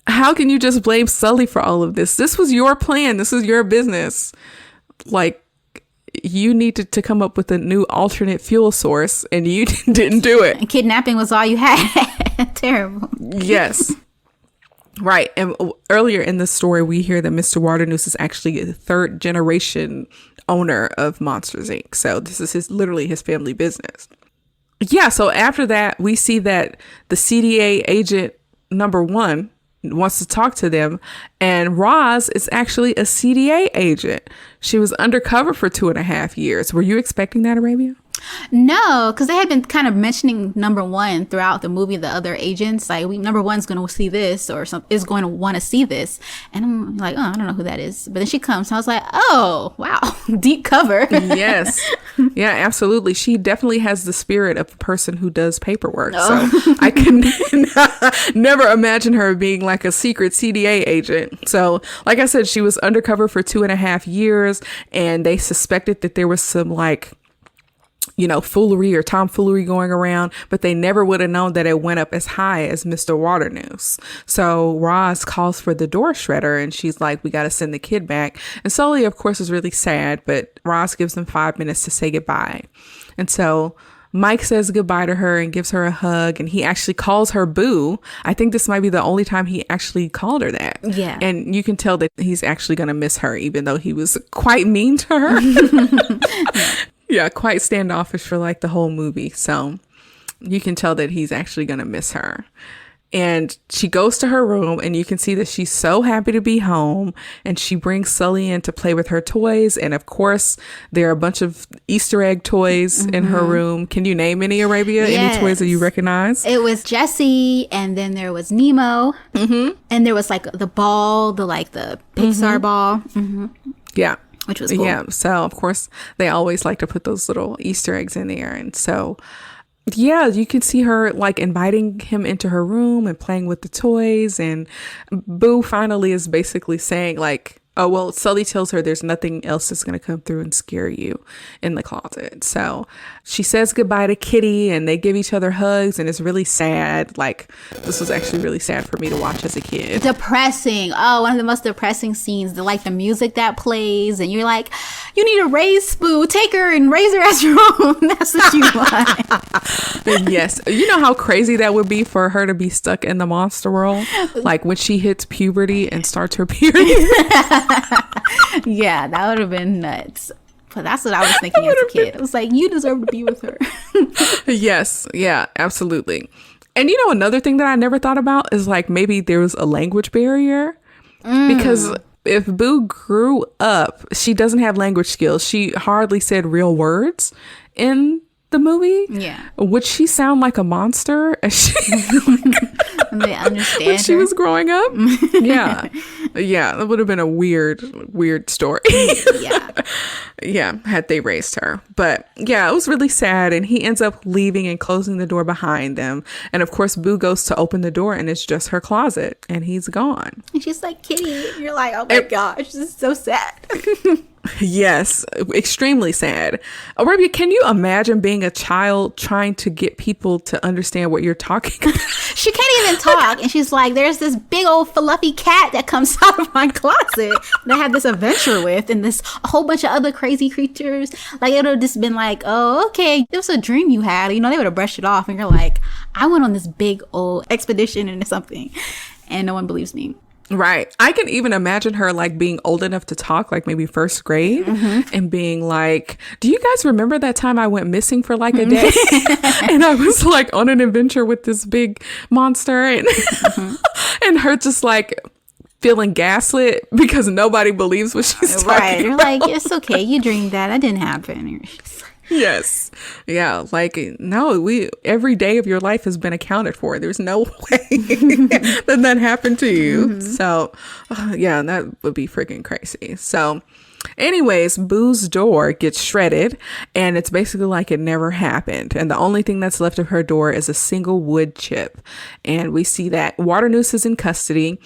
How can you just blame Sully for all of this? This was your plan. This was your business. Like, you needed to come up with a new alternate fuel source and you didn't do it. And kidnapping was all you had. Terrible. Yes. Right. And earlier in the story, we hear that Mr. Waternoose is actually a third generation owner of Monsters, Inc. So this is literally his family business. Yeah. So after that, we see that the CDA agent number 1 wants to talk to them. And Roz is actually a CDA agent. She was undercover for 2.5 years. Were you expecting that, Arabia? No, because they had been kind of mentioning number 1 throughout the movie, the other agents. Like, number 1's going to see this or is going to want to see this. And I'm like, oh, I don't know who that is. But then she comes. And I was like, oh, wow, deep cover. Yes. Yeah, absolutely. She definitely has the spirit of a person who does paperwork. Oh. So I can never imagine her being like a secret CDA agent. So like I said, she was undercover for 2.5 years and they suspected that there was some foolery or tomfoolery going around, but they never would have known that it went up as high as Mr. Waternoose. So Roz calls for the door shredder and she's like, we got to send the kid back. And Sully, of course, is really sad, but Roz gives them 5 minutes to say goodbye. And so Mike says goodbye to her and gives her a hug, and he actually calls her Boo. I think this might be the only time he actually called her that. Yeah. And you can tell that he's actually going to miss her, even though he was quite mean to her. Yeah, quite standoffish for like the whole movie. So you can tell that he's actually going to miss her. And she goes to her room, and you can see that she's so happy to be home. And she brings Sully in to play with her toys. And of course, there are a bunch of Easter egg toys in her room. Can you name any, Arabia? Yes. Any toys that you recognize? It was Jessie, and then there was Nemo, and there was like the ball, the Pixar ball. Yeah. Which was cool. Yeah. So, of course, they always like to put those little Easter eggs in there. And so, yeah, you can see her like inviting him into her room and playing with the toys. And Boo finally is basically saying like, oh, well, Sully tells her there's nothing else that's going to come through and scare you in the closet. So she says goodbye to Kitty, and they give each other hugs, and it's really sad. Like, this was actually really sad for me to watch as a kid. Depressing. Oh, one of the most depressing scenes. The music that plays, and you're like, you need to raise Boo. Take her and raise her as your own. That's what you want. Yes. You know how crazy that would be for her to be stuck in the monster world? Like when she hits puberty and starts her period. Yeah, that would have been nuts. But that's what I was thinking as a kid. It was like, you deserve to be with her. Yes. Yeah, absolutely. And you know, another thing that I never thought about is like maybe there was a language barrier. Because if Boo grew up, she doesn't have language skills. She hardly said real words in the movie. Yeah. Would she sound like a monster as They understand when she her. was growing up? Yeah. Yeah, that would have been a weird story. Yeah. Yeah, had they raised her. But yeah, it was really sad. And he ends up leaving and closing the door behind them. And of course, Boo goes to open the door, and it's just her closet, and he's gone. And she's like, Kitty. And you're like, oh my gosh, this is so sad. Yes, extremely sad. Arabia, can you imagine being a child trying to get people to understand what you're talking about? She can't even talk. And she's like, there's this big old fluffy cat that comes out of my closet that I had this adventure with, and a whole bunch of other crazy creatures. Like, it would have just been like, oh, okay, it was a dream you had. You know, they would have brushed it off. And you're like, I went on this big old expedition into something, and no one believes me. Right. I can even imagine her like being old enough to talk, like maybe first grade, and being like, do you guys remember that time I went missing for like a day? And I was like on an adventure with this big monster, and and her just like feeling gaslit because nobody believes what she's talking You're about. like, it's okay. You dreamed that. That didn't happen. Yes. Yeah. Like, no, every day of your life has been accounted for. There's no way that happened to you. So, yeah, that would be freaking crazy. So, anyways, Boo's door gets shredded, and it's basically like it never happened. And the only thing that's left of her door is a single wood chip. And we see that Waternoose is in custody.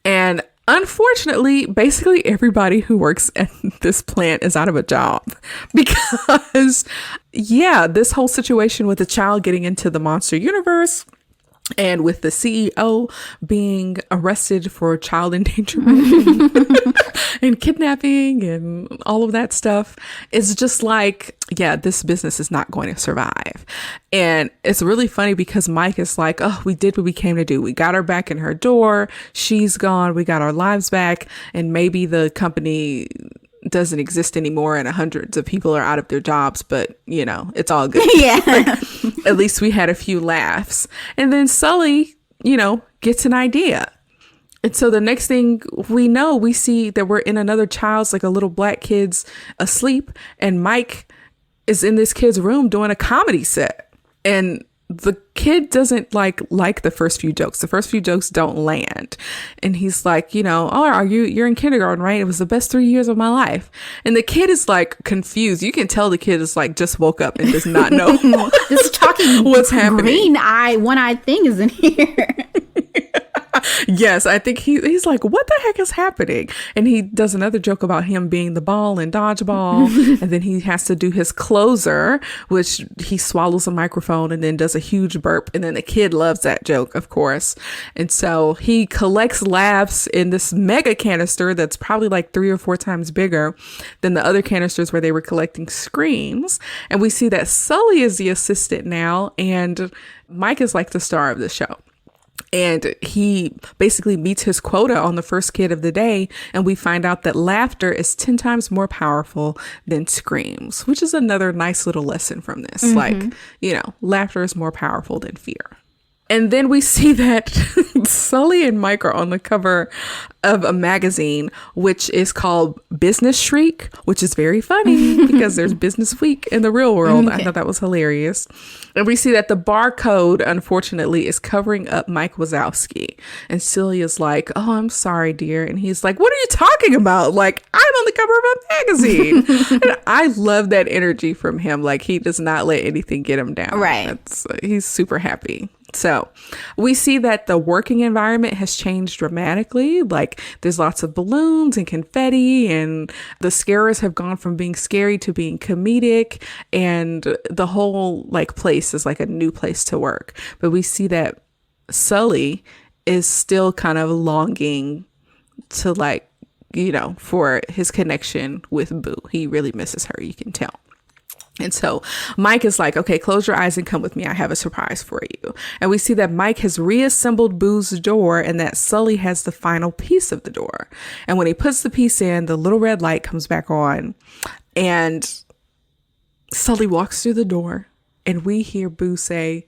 And unfortunately, basically everybody who works at this plant is out of a job because, yeah, this whole situation with the child getting into the monster universe and with the CEO being arrested for child endangerment and kidnapping and all of that stuff is just like, yeah, this business is not going to survive. And it's really funny because Mike is like, oh, we did what we came to do. We got her back in her door. She's gone. We got our lives back. And maybe the company doesn't exist anymore and hundreds of people are out of their jobs, but you know, it's all good. Yeah. Like, at least we had a few laughs. And then Sully, you know, gets an idea. And so the next thing we know, we see that we're in another child's, like a little black kid's asleep, and Mike is in this kid's room doing a comedy set. And the kid doesn't like the first few jokes. The first few jokes don't land. And he's like, you know, oh, you're in kindergarten, right? It was the best 3 years of my life. And the kid is like confused. You can tell the kid is like just woke up and does not know This talking what's happening. One-eyed thing is in here. Yes, I think he's like, what the heck is happening? And he does another joke about him being the ball in dodgeball. And then he has to do his closer, which he swallows a microphone and then does a huge burp. And then the kid loves that joke, of course. And so he collects laughs in this mega canister that's probably like 3 or 4 times bigger than the other canisters where they were collecting screams. And we see that Sully is the assistant now, and Mike is like the star of the show. And he basically meets his quota on the first kid of the day. And we find out that laughter is 10 times more powerful than screams, which is another nice little lesson from this. Like, you know, laughter is more powerful than fear. And then we see that Sully and Mike are on the cover of a magazine, which is called Business Shriek, which is very funny because there's Business Week in the real world. I thought that was hilarious. And we see that the barcode, unfortunately, is covering up Mike Wazowski. And Celia's like, oh, I'm sorry, dear. And he's like, what are you talking about? Like, I'm on the cover of a magazine. And I love that energy from him. Like, he does not let anything get him down. Right. He's super happy. So we see that the working environment has changed dramatically. Like there's lots of balloons and confetti, and the scarers have gone from being scary to being comedic, and the whole like place is like a new place to work. But we see that Sully is still kind of longing to like, you know, for his connection with Boo. He really misses her, you can tell. And so Mike is like, okay, close your eyes and come with me. I have a surprise for you. And we see that Mike has reassembled Boo's door and that Sully has the final piece of the door. And when he puts the piece in, the little red light comes back on and Sully walks through the door and we hear Boo say,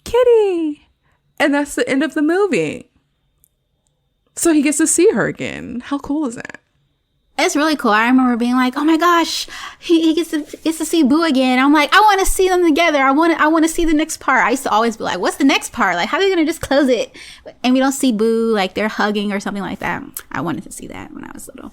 Kitty. And that's the end of the movie. So he gets to see her again. How cool is that? It's really cool. I remember being like, "Oh my gosh, he gets to see Boo again." I'm like, "I want to see them together. I want to see the next part." I used to always be like, "What's the next part? Like, how are they gonna just close it?" And we don't see Boo, like they're hugging or something like that. I wanted to see that when I was little.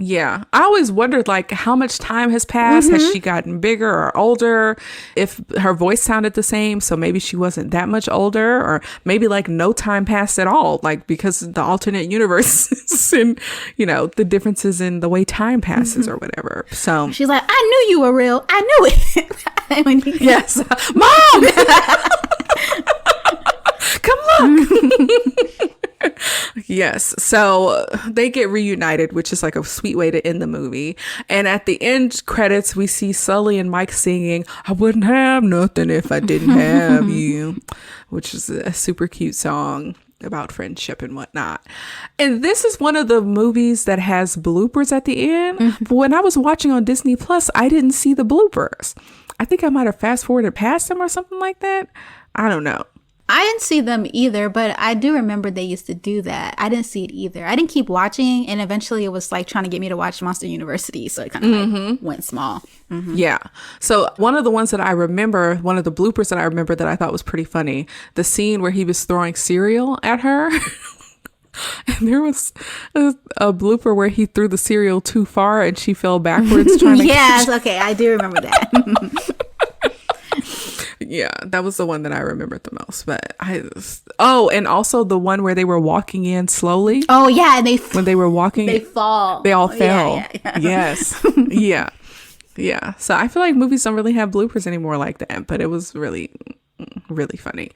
Yeah, I always wondered like how much time has passed. Has she gotten bigger or older? If her voice sounded the same, so maybe she wasn't that much older, or maybe like no time passed at all, like because the alternate universe and you know the differences in the way time passes or whatever. So she's like, "I knew you were real. I knew it." Yes, Mom. Come look. Yes. So they get reunited, which is like a sweet way to end the movie. And at the end credits, we see Sully and Mike singing, I wouldn't have nothing if I didn't have you, which is a super cute song about friendship and whatnot. And this is one of the movies that has bloopers at the end. But when I was watching on Disney Plus, I didn't see the bloopers. I think I might have fast forwarded past them or something like that. I don't know. I didn't see them either, but I do remember they used to do that. I didn't see it either. I didn't keep watching, and eventually it was like trying to get me to watch Monster University, so it kind of like went small. Yeah. So one of the ones that I remember, one of the bloopers that I remember that I thought was pretty funny, the scene where he was throwing cereal at her. And there was a blooper where he threw the cereal too far and she fell backwards trying to Yes, okay, I do remember that. Yeah, that was the one that I remembered the most. But and also the one where they were walking in slowly. Oh yeah, when they were walking, they fall. They all fell. Yeah. Yes. Yeah. So I feel like movies don't really have bloopers anymore like that, but it was really, really funny.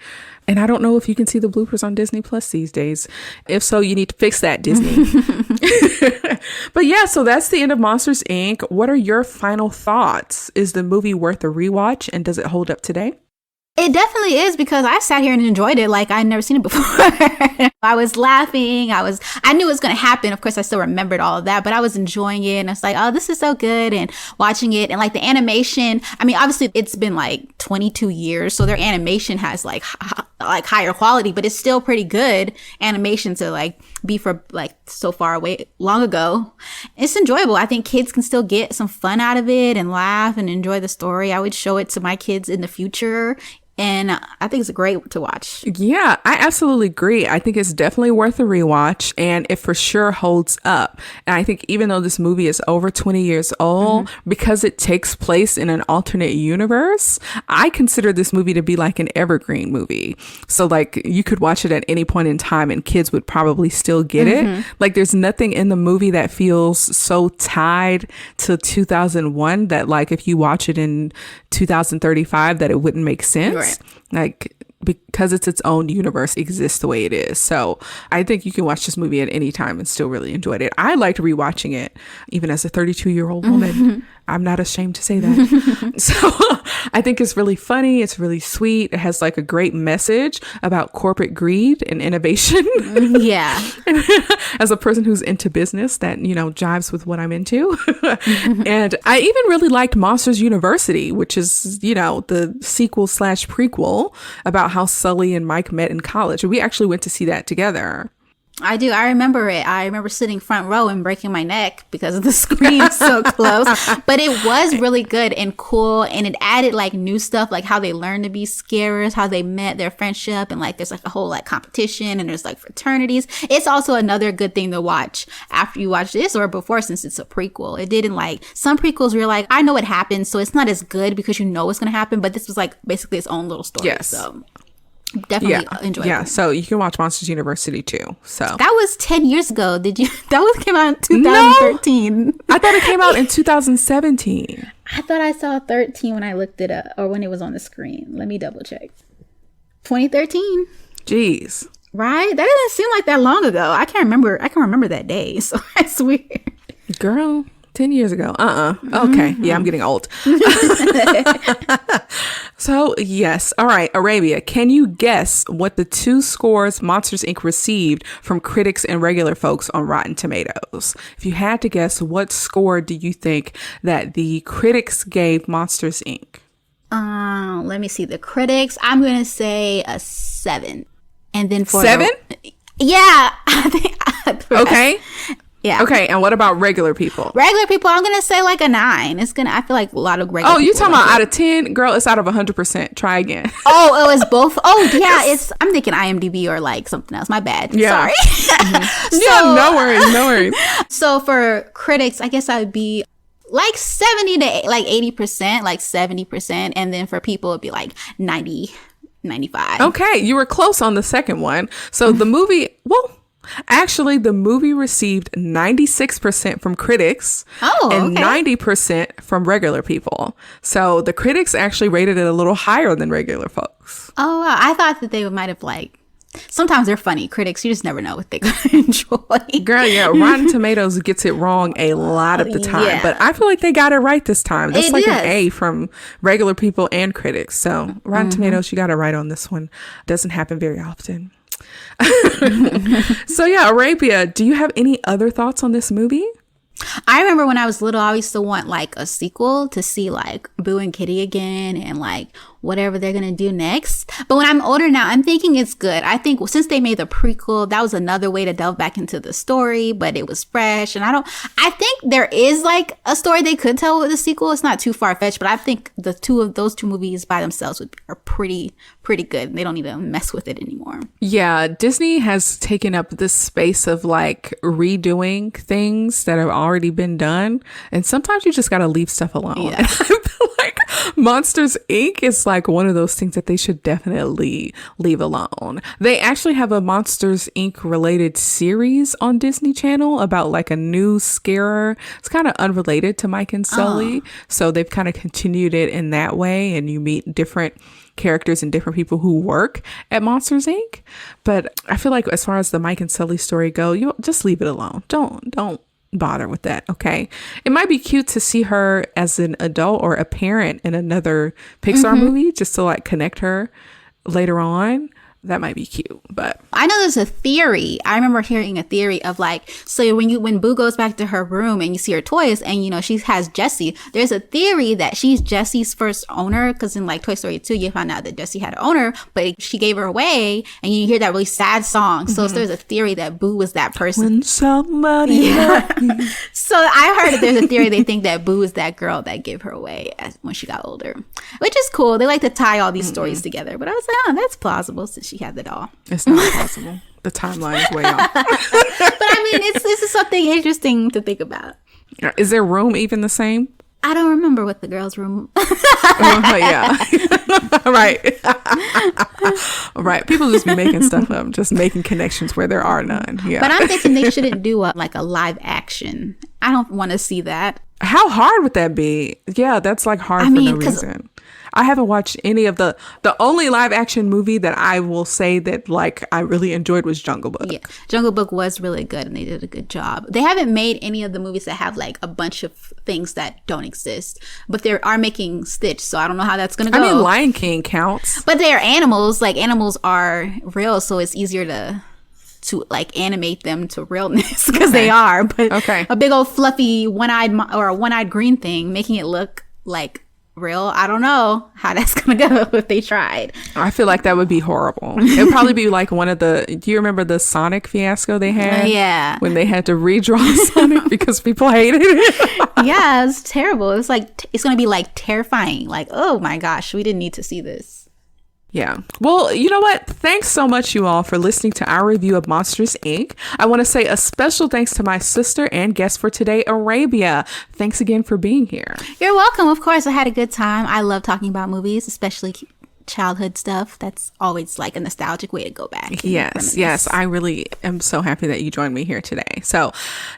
And I don't know if you can see the bloopers on Disney Plus these days. If so, you need to fix that, Disney. But yeah, so that's the end of Monsters, Inc. What are your final thoughts? Is the movie worth a rewatch, and does it hold up today? It definitely is, because I sat here and enjoyed it like I'd never seen it before. I was laughing. I knew it was going to happen. Of course, I still remembered all of that, but I was enjoying it. And I was like, oh, this is so good. And watching it and like the animation. I mean, obviously it's been like 22 years. So their animation has like higher quality, but it's still pretty good animation to like be for like so far away long ago. It's enjoyable. I think kids can still get some fun out of it and laugh and enjoy the story. I would show it to my kids in the future. And I think it's great to watch. Yeah, I absolutely agree. I think it's definitely worth a rewatch, and it for sure holds up. And I think even though this movie is over 20 years old, because it takes place in an alternate universe, I consider this movie to be like an evergreen movie. So like you could watch it at any point in time and kids would probably still get it. Like there's nothing in the movie that feels so tied to 2001 that like if you watch it in 2035 that it wouldn't make sense. Right. Like because it's its own universe, exists the way it is. So I think you can watch this movie at any time and still really enjoy it. I liked rewatching it even as a 32-year-old woman. I'm not ashamed to say that. So I think it's really funny. It's really sweet. It has like a great message about corporate greed and innovation. Yeah. As a person who's into business, that, you know, jives with what I'm into. And I even really liked Monsters University, which is, you know, the sequel / prequel about how Sully and Mike met in college. We actually went to see that together. I do. I remember it. I remember sitting front row and breaking my neck because of the screen so close. But it was really good and cool. And it added like new stuff, like how they learned to be scarers, how they met, their friendship. And like there's like a whole like competition and there's like fraternities. It's also another good thing to watch after you watch this or before, since it's a prequel. It didn't like some prequels where you're like, I know what happened. So it's not as good because you know what's going to happen. But this was like basically its own little story. Yes. So definitely enjoyable. Yeah, so you can watch Monsters University too. So that was 10 years ago. Did you? That was came out in 2013. No, I thought it came out in 2017. I thought I saw 13 when I looked it up, or when it was on the screen. Let me double check. 2013. Jeez. Right? That doesn't seem like that long ago. I can't remember. I can remember that day. So that's weird. Girl, 10 years ago. Okay. Yeah, I'm getting old. So, yes. All right, Arabia, can you guess what the 2 scores Monsters, Inc. received from critics and regular folks on Rotten Tomatoes? If you had to guess, what score do you think that the critics gave Monsters, Inc.? Let me see. The critics, I'm going to say a 7. And then for 7? Yeah. I think, okay. Yeah. Okay, and what about regular people? Regular people, I'm gonna say like a 9. I feel like a lot of regular. Oh, you talking like about out of 10? Girl, it's out of 100%. Try again. Oh, it was both. Oh, yeah. I'm thinking IMDb or like something else. My bad. Yeah. Sorry. Mm-hmm. Yeah, no worries. So for critics, I guess I would be like 70 to like 80%, like 70, and then for people it'd be like 90, 95. Okay, you were close on the second one. So the movie, actually, the movie received 96% from critics and 90% from regular people. So the critics actually rated it a little higher than regular folks. Oh, wow. I thought that they might have like, sometimes they're funny. Critics, you just never know what they're going to enjoy. Girl, yeah, Rotten Tomatoes gets it wrong a lot of the time. Yeah. But I feel like they got it right this time. That's like an A from regular people and critics. So Rotten Tomatoes, you got it right on this one. Doesn't happen very often. So yeah, Arabia, do you have any other thoughts on this movie? I remember when I was little, I used to want like a sequel to see like Boo and Kitty again and like whatever they're going to do next. But when I'm older now, I'm thinking it's good. I think since they made the prequel, that was another way to delve back into the story, but it was fresh. And I think there is like a story they could tell with the sequel. It's not too far fetched, but I think those two movies by themselves are pretty good. They don't need to mess with it anymore. Yeah. Disney has taken up this space of like redoing things that have already been done. And sometimes you just got to leave stuff alone. Yeah. And I feel like Monsters, Inc. is like one of those things that they should definitely leave alone. They actually have a Monsters, Inc. related series on Disney Channel about like a new scarer. It's kind of unrelated to Mike and Sully. So they've kind of continued it in that way. And you meet different characters and different people who work at Monsters, Inc. But I feel like as far as the Mike and Sully story go, you just leave it alone. Don't bother with that. Okay. It might be cute to see her as an adult or a parent in another Pixar movie just to like connect her later on. That might be cute, but I know there's a theory. I remember hearing a theory of like, so when Boo goes back to her room and you see her toys and, you know, she has Jessie, there's a theory that she's Jessie's first owner. Cause in like Toy Story 2, you found out that Jessie had an owner, but she gave her away and you hear that really sad song. So there's a theory that Boo was that person. When somebody So I heard that there's a theory they think that Boo is that girl that gave her away when she got older, which is cool. They like to tie all these stories together, but I was like, oh, that's plausible since she had it all. It's not possible. The timeline is way off. But I mean, this is something interesting to think about. Is their room even the same? I don't remember what the girls' room. Yeah. Right. People just be making stuff up, just making connections where there are none. Yeah. But I'm thinking they shouldn't do like a live action. I don't want to see that. How hard would that be? Yeah, that's like hard for no reason. I haven't watched any of the only live action movie that I will say that like I really enjoyed was Jungle Book. Yeah, Jungle Book was really good and they did a good job. They haven't made any of the movies that have like a bunch of things that don't exist, but they are making Stitch, so I don't know how that's gonna go. I mean, Lion King counts, but they are animals. Like animals are real, so it's easier to like animate them to realness because they are. But a big old fluffy one-eyed or a one-eyed green thing, making it look like real. I don't know how that's gonna go if they tried. I feel like that would be horrible. It would probably be like one of the, do you remember the Sonic fiasco they had? Yeah. When they had to redraw Sonic because people hated it. Yeah, it's terrible. It's like, it's gonna be like terrifying. Like, oh my gosh, we didn't need to see this. Yeah. Well, you know what? Thanks so much, you all, for listening to our review of Monsters, Inc. I want to say a special thanks to my sister and guest for today, Arabia. Thanks again for being here. You're welcome. Of course, I had a good time. I love talking about movies, especially childhood stuff. That's always like a nostalgic way to go back. Yes. I really am so happy that you joined me here today. So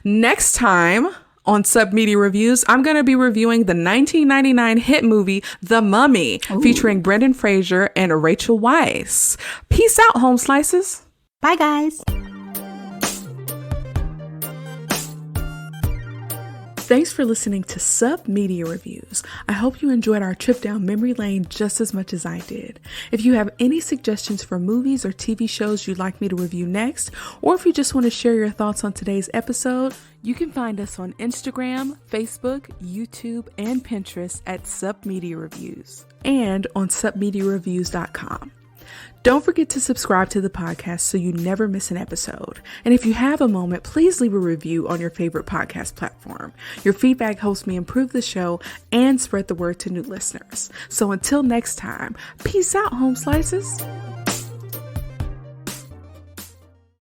next time on Submedia Reviews, I'm going to be reviewing the 1999 hit movie, The Mummy, featuring Brendan Fraser and Rachel Weisz. Peace out, home slices. Bye, guys. Thanks for listening to Submedia Reviews. I hope you enjoyed our trip down memory lane just as much as I did. If you have any suggestions for movies or TV shows you'd like me to review next, or if you just want to share your thoughts on today's episode, you can find us on Instagram, Facebook, YouTube, and Pinterest at Submedia Reviews, and on submediareviews.com. Don't forget to subscribe to the podcast so you never miss an episode. And if you have a moment, please leave a review on your favorite podcast platform. Your feedback helps me improve the show and spread the word to new listeners. So until next time, peace out, home slices.